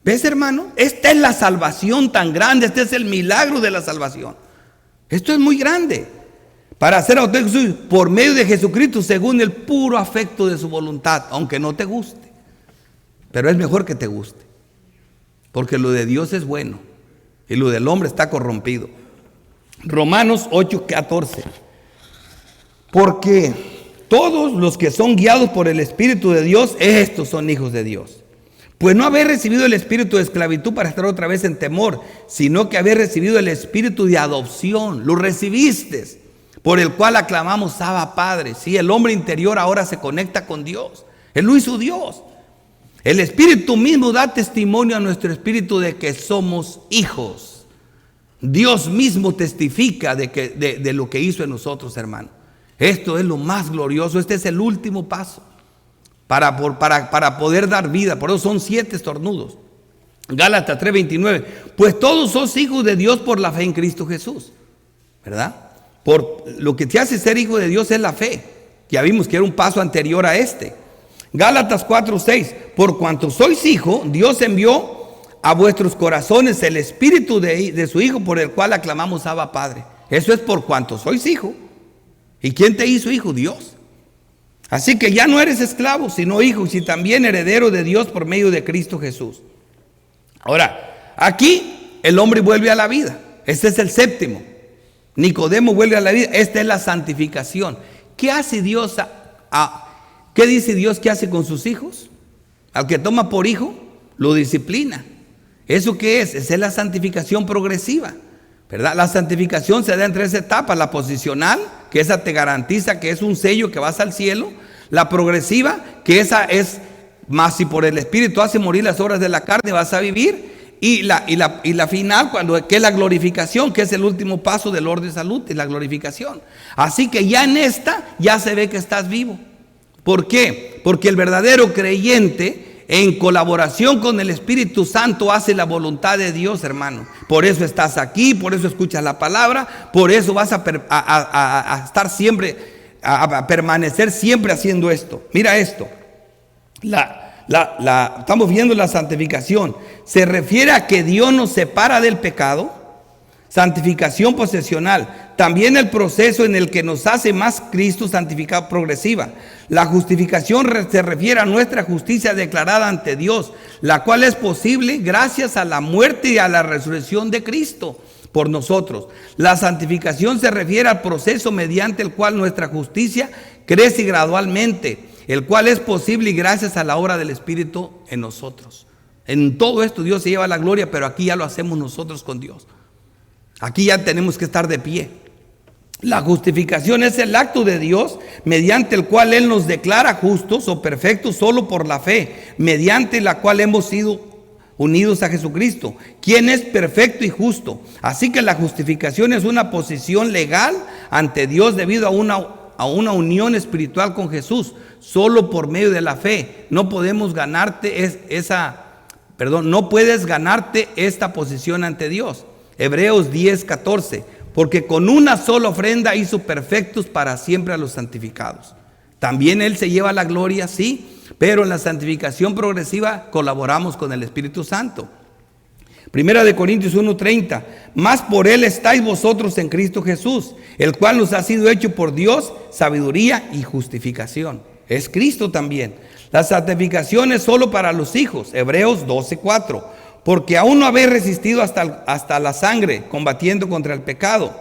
¿Ves, hermano? Esta es la salvación tan grande. Este es el milagro de la salvación. Esto es muy grande. Para ser adoptados por medio de Jesucristo según el puro afecto de su voluntad. Aunque no te guste. Pero es mejor que te guste. Porque lo de Dios es bueno. Y lo del hombre está corrompido. Romanos 8:14. Porque todos los que son guiados por el Espíritu de Dios, estos son hijos de Dios. Pues no habéis recibido el espíritu de esclavitud para estar otra vez en temor, sino que habéis recibido el espíritu de adopción. Lo recibiste, por el cual aclamamos Abba Padre. Sí, el hombre interior ahora se conecta con Dios. Él lo hizo Dios. El Espíritu mismo da testimonio a nuestro espíritu de que somos hijos. Dios mismo testifica de lo que hizo en nosotros, hermano. Esto es lo más glorioso. Este es el último paso para poder dar vida. Por eso son 7 estornudos. Gálatas 3:29. Pues todos sos hijos de Dios por la fe en Cristo Jesús. ¿Verdad? Por lo que te hace ser hijo de Dios es la fe. Ya vimos que era un paso anterior a este. Gálatas 4:6. Por cuanto sois hijo, Dios envió a vuestros corazones el espíritu de su Hijo, por el cual aclamamos Abba Padre. Eso es por cuanto sois hijo. ¿Y quién te hizo hijo? Dios. Así que ya no eres esclavo, sino hijo, y también heredero de Dios por medio de Cristo Jesús. Ahora, aquí el hombre vuelve a la vida. Este es el séptimo. Nicodemo vuelve a la vida. Esta es la santificación. ¿Qué hace Dios? ¿Qué dice Dios que hace con sus hijos? Al que toma por hijo, lo disciplina. ¿Eso qué es? Esa es la santificación progresiva, ¿verdad? La santificación se da en 3 etapas. La posicional, que esa te garantiza que es un sello que vas al cielo. La progresiva, que esa es más si por el Espíritu hace morir las obras de la carne, vas a vivir. Y la final, que es la glorificación, que es el último paso del orden de salud, es la glorificación. Así que ya en esta, ya se ve que estás vivo. ¿Por qué? Porque el verdadero creyente, en colaboración con el Espíritu Santo, hace la voluntad de Dios, hermano. Por eso estás aquí, por eso escuchas la palabra, por eso vas a estar siempre, a permanecer siempre haciendo esto. Mira esto. Estamos viendo la santificación. Se refiere a que Dios nos separa del pecado. Santificación posesional. También el proceso en el que nos hace más Cristo, santificado progresiva. La justificación se refiere a nuestra justicia declarada ante Dios, la cual es posible gracias a la muerte y a la resurrección de Cristo por nosotros. La santificación se refiere al proceso mediante el cual nuestra justicia crece gradualmente, el cual es posible y gracias a la obra del Espíritu en nosotros. En todo esto Dios se lleva la gloria, pero aquí ya lo hacemos nosotros con Dios. Aquí ya tenemos que estar de pie. La justificación es el acto de Dios mediante el cual Él nos declara justos o perfectos solo por la fe, mediante la cual hemos sido unidos a Jesucristo, quien es perfecto y justo. Así que la justificación es una posición legal ante Dios debido a una unión espiritual con Jesús, solo por medio de la fe. No podemos ganarte no puedes ganarte esta posición ante Dios. Hebreos 10:14, porque con una sola ofrenda hizo perfectos para siempre a los santificados. También Él se lleva la gloria, sí, pero en la santificación progresiva colaboramos con el Espíritu Santo. Primera de Corintios 1:30, más por Él estáis vosotros en Cristo Jesús, el cual nos ha sido hecho por Dios sabiduría y justificación. Es Cristo también. La santificación es solo para los hijos. Hebreos 12:4, porque aún no habéis resistido hasta la sangre, combatiendo contra el pecado.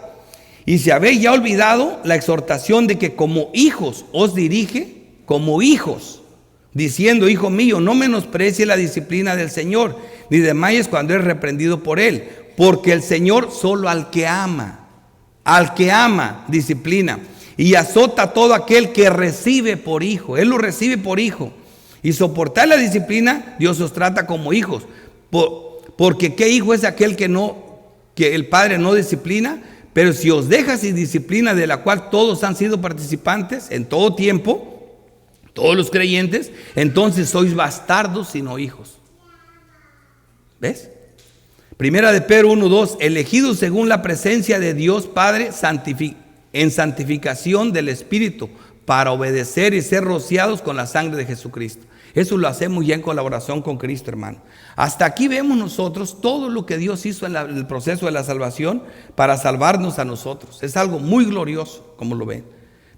Y si habéis ya olvidado la exhortación de que como hijos os dirige, como hijos, diciendo: hijo mío, no menosprecie la disciplina del Señor, ni desmayes cuando eres reprendido por Él, porque el Señor solo al que ama disciplina, y azota a todo aquel que recibe por hijo. Él lo recibe por hijo. Y soportar la disciplina, Dios os trata como hijos. Porque ¿qué hijo es aquel que el padre no disciplina? Pero si os deja sin disciplina, de la cual todos han sido participantes en todo tiempo, todos los creyentes, entonces sois bastardos y no hijos. ¿Ves? Primera de Pedro 1:2, elegidos según la presencia de Dios Padre en santificación del Espíritu, para obedecer y ser rociados con la sangre de Jesucristo. Eso lo hacemos ya en colaboración con Cristo, hermano. Hasta aquí vemos nosotros todo lo que Dios hizo en el proceso de la salvación para salvarnos a nosotros. Es algo muy glorioso, como lo ven.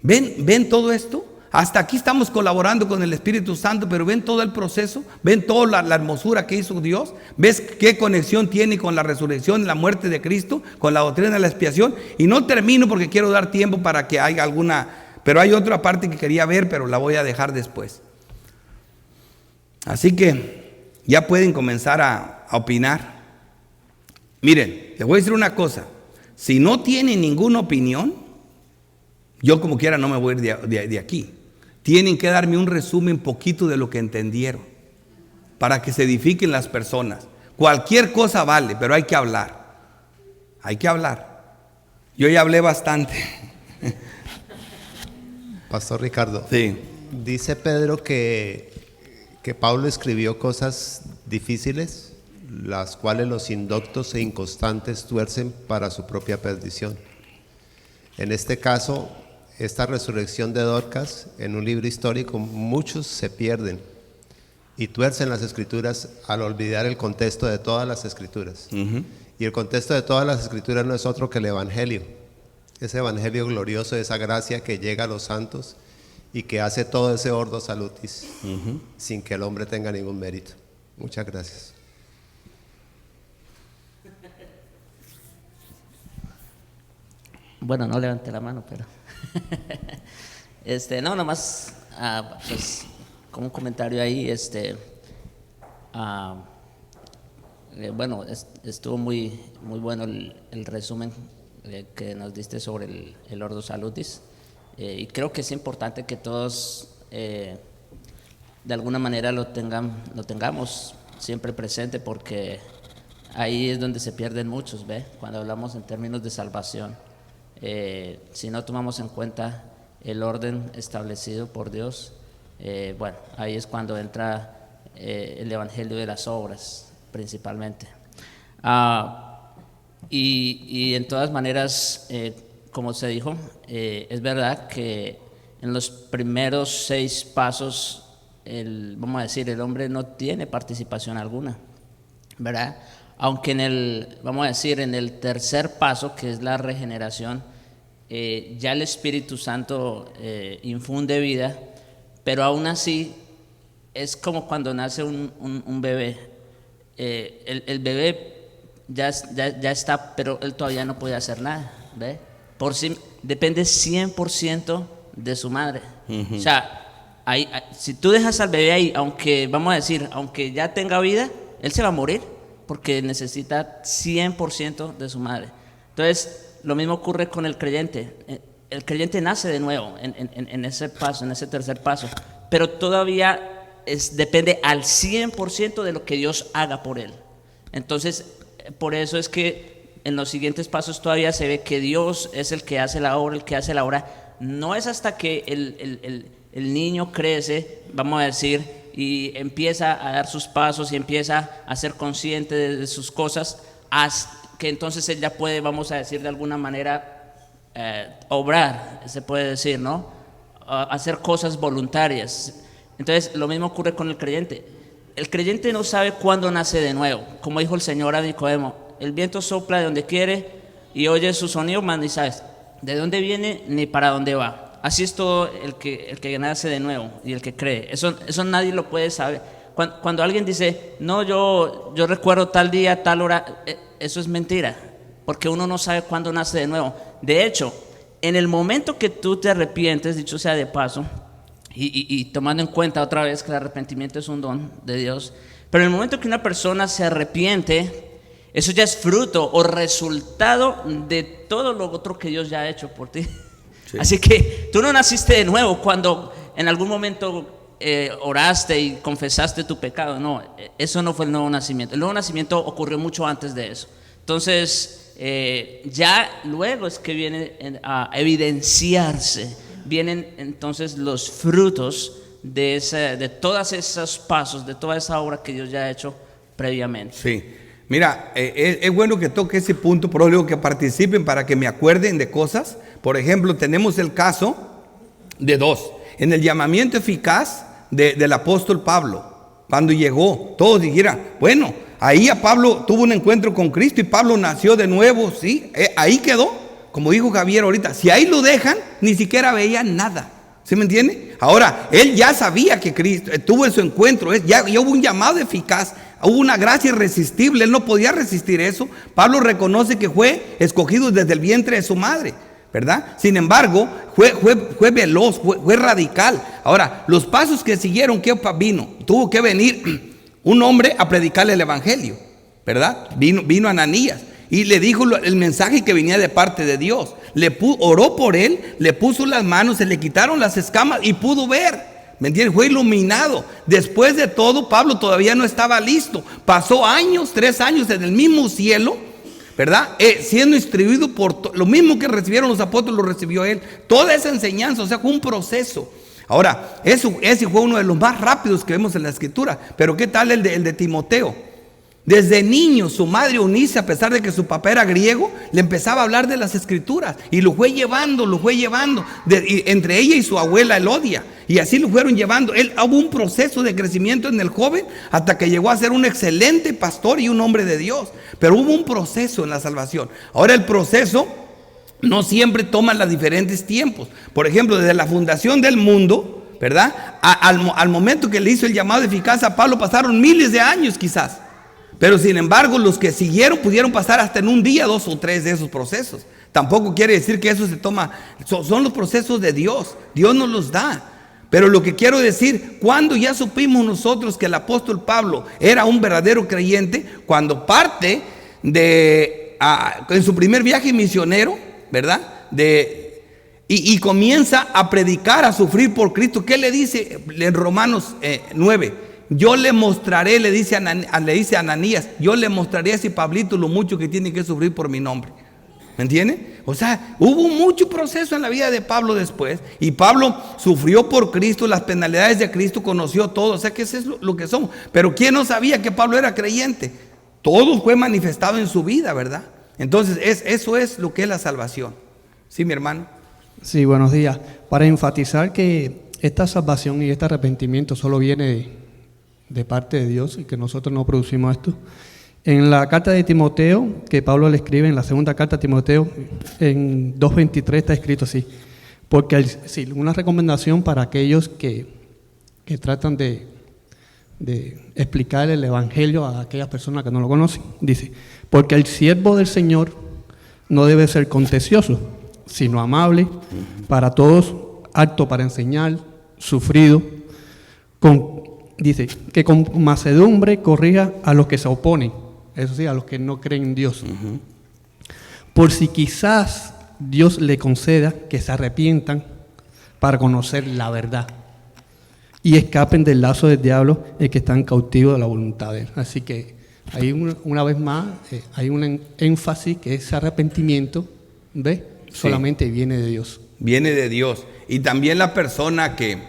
¿Ven todo esto? Hasta aquí estamos colaborando con el Espíritu Santo, pero ven todo el proceso, ven toda la hermosura que hizo Dios, ves qué conexión tiene con la resurrección y la muerte de Cristo, con la doctrina de la expiación. Y no termino porque quiero dar tiempo para que haya pero hay otra parte que quería ver, pero la voy a dejar después. Así que ya pueden comenzar a opinar. Miren, les voy a decir una cosa. Si no tienen ninguna opinión, yo como quiera no me voy a ir de aquí. Tienen que darme un resumen poquito de lo que entendieron, para que se edifiquen las personas. Cualquier cosa vale, pero hay que hablar. Hay que hablar. Yo ya hablé bastante. Pastor Ricardo, Sí. dice Pedro que Pablo escribió cosas difíciles, las cuales los indoctos e inconstantes tuercen para su propia perdición. En este caso, esta resurrección de Dorcas, en un libro histórico, muchos se pierden y tuercen las escrituras al olvidar el contexto de todas las escrituras. Y el contexto de todas las escrituras no es otro que el evangelio. Ese evangelio glorioso, esa gracia que llega a los santos y que hace todo ese ordo salutis sin que el hombre tenga ningún mérito. Muchas gracias. Bueno, no levanté la mano, pero no, nomás pues como un comentario ahí, bueno, estuvo muy bueno el resumen que nos diste sobre el Ordo Salutis, y creo que es importante que todos de alguna manera lo tengamos siempre presente, porque ahí es donde se pierden muchos, ¿ve? Cuando hablamos en términos de salvación, si no tomamos en cuenta el orden establecido por Dios, bueno, ahí es cuando entra el evangelio de las obras principalmente. Y en todas maneras, como se dijo, es verdad que en los primeros 6 pasos, vamos a decir, el hombre no tiene participación alguna, ¿verdad? Aunque vamos a decir, en el tercer paso, que es la regeneración, ya el Espíritu Santo infunde vida, pero aún así es como cuando nace un bebé. El bebé ya está, pero él todavía no puede hacer nada, ¿ve? Por sí, depende 100% de su madre. O sea, si tú dejas al bebé ahí, aunque vamos a decir, aunque ya tenga vida, él se va a morir porque necesita 100% de su madre. Entonces, lo mismo ocurre con el creyente. El creyente nace de nuevo en ese paso, en ese tercer paso, pero todavía depende al 100% de lo que Dios haga por él. Entonces, por eso es que en los siguientes pasos todavía se ve que Dios es el que hace la obra, el que hace la obra. No es hasta que el niño crece, vamos a decir, y empieza a dar sus pasos y empieza a ser consciente de sus cosas, que entonces él ya puede, vamos a decir de alguna manera, obrar, se puede decir, ¿no? Hacer cosas voluntarias. Entonces lo mismo ocurre con el creyente. El creyente no sabe cuándo nace de nuevo. Como dijo el Señor a Nicodemo, el viento sopla de donde quiere y oye su sonido, mas ni sabes de dónde viene ni para dónde va. Así es todo el que nace de nuevo y el que cree. Eso nadie lo puede saber. Cuando alguien dice, no, yo recuerdo tal día, tal hora, eso es mentira, porque uno no sabe cuándo nace de nuevo. De hecho, en el momento que tú te arrepientes, dicho sea de paso, y tomando en cuenta otra vez que el arrepentimiento es un don de Dios, pero en el momento que una persona se arrepiente, eso ya es fruto o resultado de todo lo otro que Dios ya ha hecho por ti. Sí. Así que tú no naciste de nuevo cuando en algún momento oraste y confesaste tu pecado. No, eso no fue el nuevo nacimiento. El nuevo nacimiento ocurrió mucho antes de eso. Entonces, ya luego es que viene a evidenciarse, vienen entonces los frutos de todos esos pasos, de toda esa obra que Dios ya ha hecho previamente. Sí. Mira, es bueno que toque ese punto, pero digo que participen para que me acuerden de cosas. Por ejemplo, tenemos el caso de 2. En el llamamiento eficaz del apóstol Pablo, cuando llegó, todos dijeron, bueno, ahí a Pablo tuvo un encuentro con Cristo y Pablo nació de nuevo, ¿sí? Ahí quedó, como dijo Javier ahorita, si ahí lo dejan, ni siquiera veía nada. ¿Sí me entiende? Ahora, él ya sabía que Cristo tuvo su encuentro, ya hubo un llamado eficaz. Hubo una gracia irresistible, él no podía resistir eso. Pablo reconoce que fue escogido desde el vientre de su madre, ¿verdad? Sin embargo, fue veloz, fue radical. Ahora, los pasos que siguieron, ¿qué vino? Tuvo que venir un hombre a predicarle el evangelio, ¿verdad? Vino Ananías y le dijo el mensaje que venía de parte de Dios. Oró por él, le puso las manos, se le quitaron las escamas y pudo ver. ¿Me entiendes? Fue iluminado. Después de todo, Pablo todavía no estaba listo. Pasó 3 años en el mismo cielo, ¿verdad? Siendo instruido por lo mismo que recibieron los apóstoles, lo recibió él. Toda esa enseñanza, o sea, fue un proceso. Ahora, ese fue uno de los más rápidos que vemos en la Escritura. Pero ¿qué tal el de Timoteo? Desde niño, su madre Eunice, a pesar de que su papá era griego, le empezaba a hablar de las Escrituras y lo fue llevando, entre ella y su abuela Elodia, y así lo fueron llevando. Hubo un proceso de crecimiento en el joven hasta que llegó a ser un excelente pastor y un hombre de Dios, pero hubo un proceso en la salvación. Ahora el proceso no siempre toma los diferentes tiempos. Por ejemplo, desde la fundación del mundo, ¿verdad? Al momento que le hizo el llamado eficaz a Pablo pasaron miles de años quizás. Pero sin embargo, los que siguieron pudieron pasar hasta en un día 2 o 3 de esos procesos. Tampoco quiere decir que eso se toma, son los procesos de Dios. Dios nos los da. Pero lo que quiero decir, cuando ya supimos nosotros que el apóstol Pablo era un verdadero creyente, cuando parte en su primer viaje misionero, ¿verdad? Y comienza a predicar, a sufrir por Cristo. ¿Qué le dice en Romanos 9? Yo le mostraré, le dice a Ananías, yo le mostraré a ese Pablito lo mucho que tiene que sufrir por mi nombre. ¿Me entiende? O sea, hubo mucho proceso en la vida de Pablo después. Y Pablo sufrió por Cristo, las penalidades de Cristo, conoció todo. O sea, que eso es lo que somos. Pero ¿quién no sabía que Pablo era creyente? Todo fue manifestado en su vida, ¿verdad? Entonces, eso es lo que es la salvación. ¿Sí, mi hermano? Sí, buenos días. Para enfatizar que esta salvación y este arrepentimiento solo viene de parte de Dios y que nosotros no producimos esto. En la carta de Timoteo, que Pablo le escribe, en la segunda carta a Timoteo, en 2:23 está escrito así, porque una recomendación para aquellos que tratan de explicar el evangelio a aquellas personas que no lo conocen. Dice, porque el siervo del Señor no debe ser contencioso, sino amable para todos, apto para enseñar, sufrido, dice, que con mansedumbre corrija a los que se oponen, eso sí, a los que no creen en Dios. Por si quizás Dios le conceda que se arrepientan para conocer la verdad y escapen del lazo del diablo, el que están cautivos de la voluntad de él. Así que hay una vez más, hay un énfasis que ese arrepentimiento, ¿ves? Sí. Solamente viene de Dios. Viene de Dios. Y también la persona que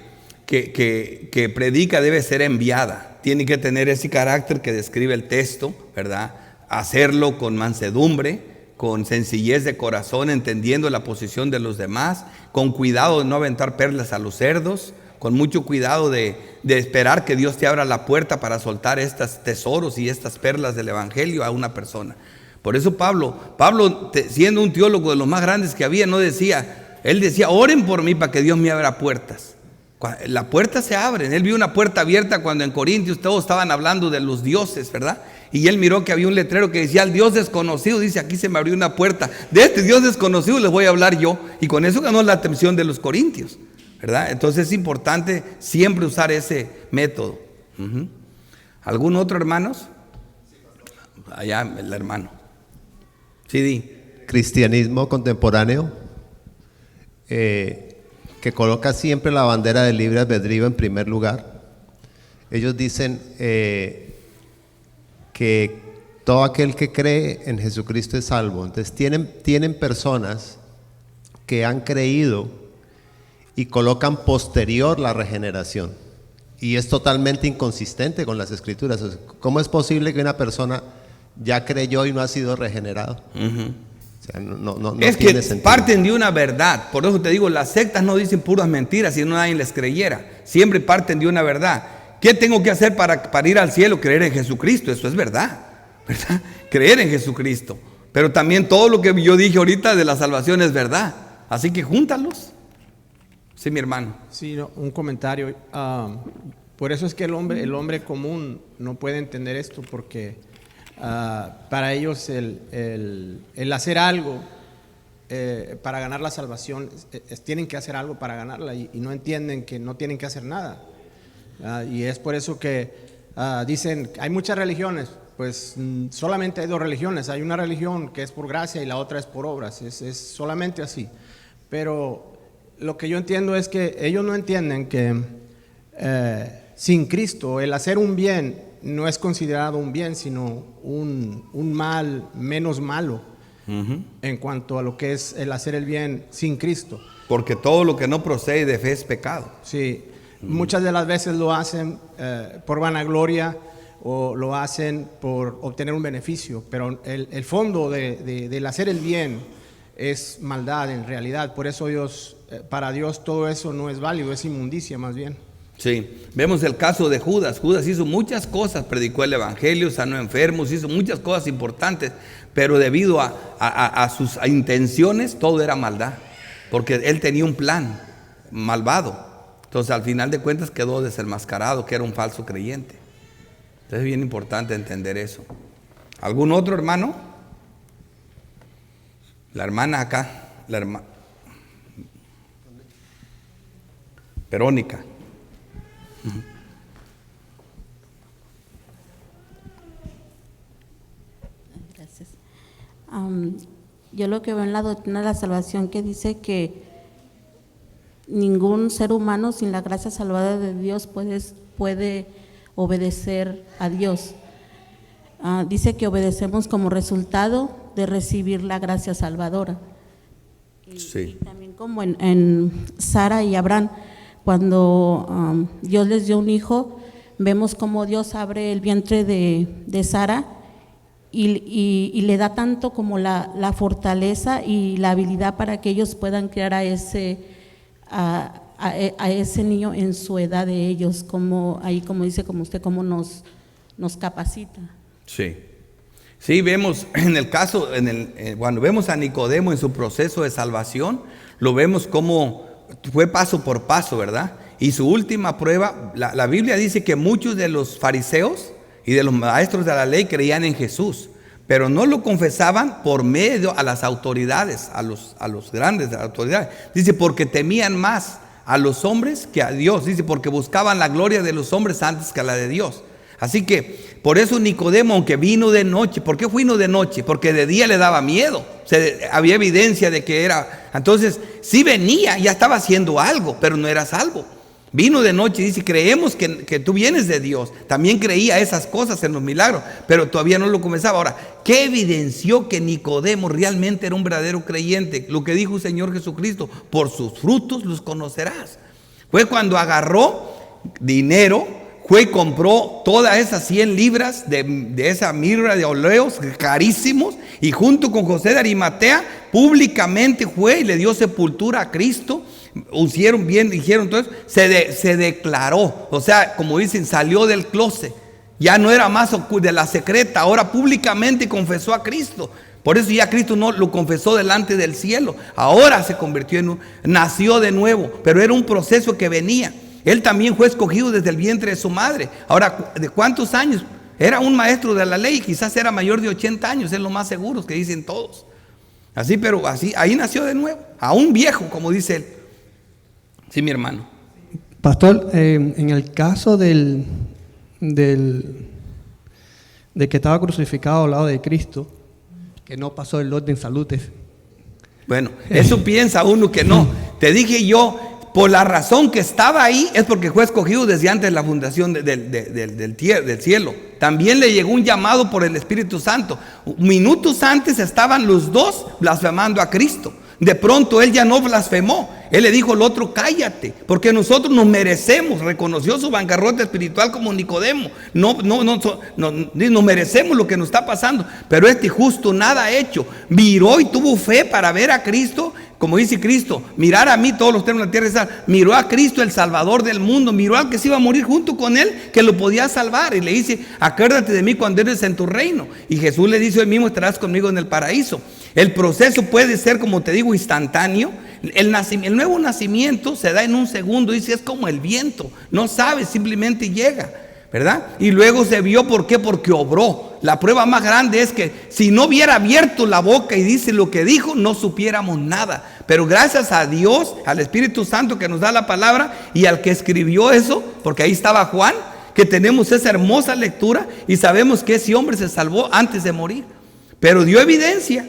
predica debe ser enviada. Tiene que tener ese carácter que describe el texto, ¿verdad? Hacerlo con mansedumbre, con sencillez de corazón, entendiendo la posición de los demás, con cuidado de no aventar perlas a los cerdos, con mucho cuidado de esperar que Dios te abra la puerta para soltar estos tesoros y estas perlas del evangelio a una persona. Por eso Pablo, siendo un teólogo de los más grandes que había, él decía, oren por mí para que Dios me abra puertas. Las puertas se abren. Él vio una puerta abierta cuando en Corintios todos estaban hablando de los dioses, ¿verdad? Y él miró que había un letrero que decía, al Dios desconocido. Dice, aquí se me abrió una puerta. De este Dios desconocido les voy a hablar yo. Y con eso ganó la atención de los corintios, ¿verdad? Entonces es importante siempre usar ese método. ¿Algún otro, hermanos? Allá el hermano. Sí, di. Cristianismo contemporáneo, que coloca siempre la bandera del libre albedrío en primer lugar. Ellos dicen que todo aquel que cree en Jesucristo es salvo. Entonces tienen personas que han creído y colocan posterior la regeneración. Y es totalmente inconsistente con las Escrituras. ¿Cómo es posible que una persona ya creyó y no ha sido regenerado? O sea, no es tiene que sentido. Parten de una verdad. Por eso te digo, las sectas no dicen puras mentiras si no nadie les creyera. Siempre parten de una verdad. ¿Qué tengo que hacer para ir al cielo? Creer en Jesucristo. Eso es verdad, ¿verdad? Creer en Jesucristo. Pero también todo lo que yo dije ahorita de la salvación es verdad. Así que júntalos. Sí, mi hermano. Sí, no, un comentario. Por eso es que el hombre común no puede entender esto, porque para ellos el hacer algo para ganar la salvación, tienen que hacer algo para ganarla, y no entienden que no tienen que hacer nada. Y es por eso que dicen, hay muchas religiones. Pues solamente hay dos religiones. Hay una religión que es por gracia y la otra es por obras. Es solamente así. Pero lo que yo entiendo es que ellos no entienden que sin Cristo el hacer un bien no es considerado un bien, sino un mal menos malo en cuanto a lo que es el hacer el bien sin Cristo. Porque todo lo que no procede de fe es pecado. Sí, muchas de las veces lo hacen por vanagloria o lo hacen por obtener un beneficio, pero el fondo del hacer el bien es maldad en realidad. Por eso para Dios todo eso no es válido, es inmundicia más bien. Sí, vemos el caso de Judas. Judas hizo muchas cosas, predicó el evangelio, sanó enfermos, hizo muchas cosas importantes, pero debido a sus intenciones todo era maldad, porque él tenía un plan malvado. Entonces al final de cuentas quedó desenmascarado que era un falso creyente. Entonces es bien importante entender eso. ¿Algún otro hermano? La hermana acá, la hermana Verónica. Gracias. Yo lo que veo en la doctrina de la salvación que dice que ningún ser humano sin la gracia salvadora de Dios puede obedecer a Dios. Dice que obedecemos como resultado de recibir la gracia salvadora. Sí. Y también como en Sara y Abraham, cuando Dios les dio un hijo, vemos como Dios abre el vientre de Sara y le da tanto como la fortaleza y la habilidad para que ellos puedan criar a ese niño en su edad de ellos, como ahí, como dice, como usted, como nos capacita. Sí. Sí, vemos en el caso, cuando vemos a Nicodemo en su proceso de salvación, lo vemos como fue paso por paso, ¿verdad? Y su última prueba, la Biblia dice que muchos de los fariseos y de los maestros de la ley creían en Jesús, pero no lo confesaban por medio a las autoridades, a los grandes de las autoridades. Dice, porque temían más a los hombres que a Dios. Dice, porque buscaban la gloria de los hombres antes que la de Dios. Así que, por eso Nicodemo, aunque vino de noche, ¿por qué vino de noche? Porque de día le daba miedo, había evidencia de que era, entonces, sí venía, ya estaba haciendo algo, pero no era salvo. Vino de noche y dice, creemos que tú vienes de Dios. También creía esas cosas en los milagros, pero todavía no lo comenzaba. Ahora, ¿qué evidenció que Nicodemo realmente era un verdadero creyente? Lo que dijo el Señor Jesucristo, por sus frutos los conocerás. Fue cuando agarró dinero, fue y compró todas esas 100 libras de esa mirra de óleos carísimos, y junto con José de Arimatea públicamente fue y le dio sepultura a Cristo. Hicieron bien, dijeron, entonces se declaró, o sea, como dicen, salió del closet, ya no era más de la secreta, ahora públicamente confesó a Cristo. Por eso ya Cristo no lo confesó delante del cielo, ahora se convirtió nació de nuevo, pero era un proceso que venía. Él también fue escogido desde el vientre de su madre. Ahora, ¿de cuántos años? Era un maestro de la ley, quizás era mayor de 80 años, es lo más seguro que dicen todos. Así, pero así, ahí nació de nuevo, aún viejo, como dice él. Sí, mi hermano. Pastor, en el caso de que estaba crucificado al lado de Cristo, que no pasó el orden salutes. Bueno, eso piensa uno que no. Te dije yo, por la razón que estaba ahí, es porque fue escogido desde antes de la fundación del cielo. También le llegó un llamado por el Espíritu Santo. Minutos antes estaban los dos blasfemando a Cristo. De pronto él ya no blasfemó. Él le dijo al otro, cállate, porque nosotros nos merecemos. Reconoció su bancarrota espiritual como Nicodemo. Nos merecemos lo que nos está pasando. Pero este justo nada ha hecho. Miró y tuvo fe para ver a Cristo. Como dice Cristo, mirar a mí todos los términos de la tierra. Miró a Cristo, el Salvador del mundo. Miró al que se iba a morir junto con él, que lo podía salvar. Y le dice, acuérdate de mí cuando eres en tu reino. Y Jesús le dice, hoy mismo estarás conmigo en el paraíso. El proceso puede ser, como te digo, instantáneo. El nuevo nacimiento se da en un segundo. Dice, es como el viento. No sabes, simplemente llega, ¿verdad? Y luego se vio, ¿por qué? Porque obró. La prueba más grande es que si no hubiera abierto la boca y dice lo que dijo, no supiéramos nada. Pero gracias a Dios, al Espíritu Santo que nos da la palabra y al que escribió eso, porque ahí estaba Juan, que tenemos esa hermosa lectura y sabemos que ese hombre se salvó antes de morir. Pero dio evidencia.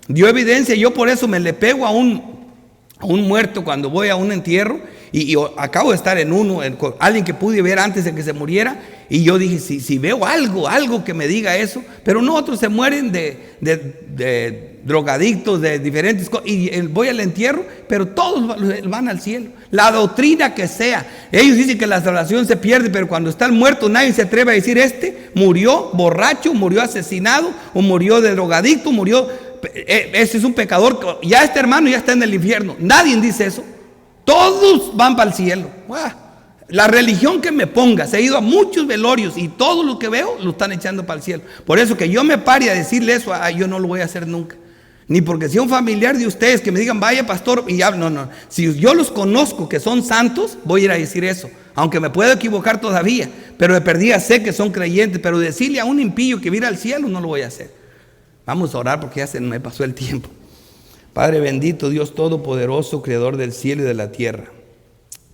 Yo por eso me le pego a un muerto cuando voy a un entierro. Y acabo de estar en uno, con alguien que pude ver antes de que se muriera. Y yo dije, si veo algo que me diga eso. Pero no, otros se mueren de drogadictos, de diferentes cosas. Y voy al entierro, pero todos van al cielo. La doctrina que sea. Ellos dicen que la salvación se pierde, pero cuando está el muerto nadie se atreve a decir, este murió borracho, murió asesinado, o murió de drogadicto, murió... Ese es un pecador, ya este hermano ya está en el infierno. Nadie dice eso. Todos van para el cielo. La religión que me ponga, se ha ido a muchos velorios y todo lo que veo lo están echando para el cielo. Por eso que yo me pare a decirle eso, yo no lo voy a hacer nunca. Ni porque sea un familiar de ustedes que me digan, vaya pastor, y ya, no. Si yo los conozco que son santos, voy a ir a decir eso. Aunque me puedo equivocar todavía, pero de perdida sé que son creyentes. Pero decirle a un impío que va a ir al cielo, no lo voy a hacer. Vamos a orar porque ya se me pasó el tiempo. Padre bendito, Dios todopoderoso, creador del cielo y de la tierra.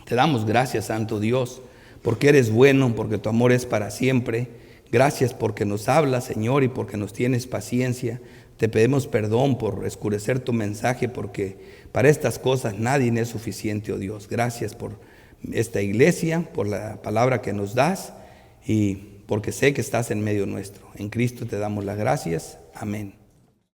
Te damos gracias, Santo Dios, porque eres bueno, porque tu amor es para siempre. Gracias porque nos hablas, Señor, y porque nos tienes paciencia. Te pedimos perdón por oscurecer tu mensaje, porque para estas cosas nadie es suficiente, oh Dios. Gracias por esta iglesia, por la palabra que nos das y porque sé que estás en medio nuestro. En Cristo te damos las gracias. Amén.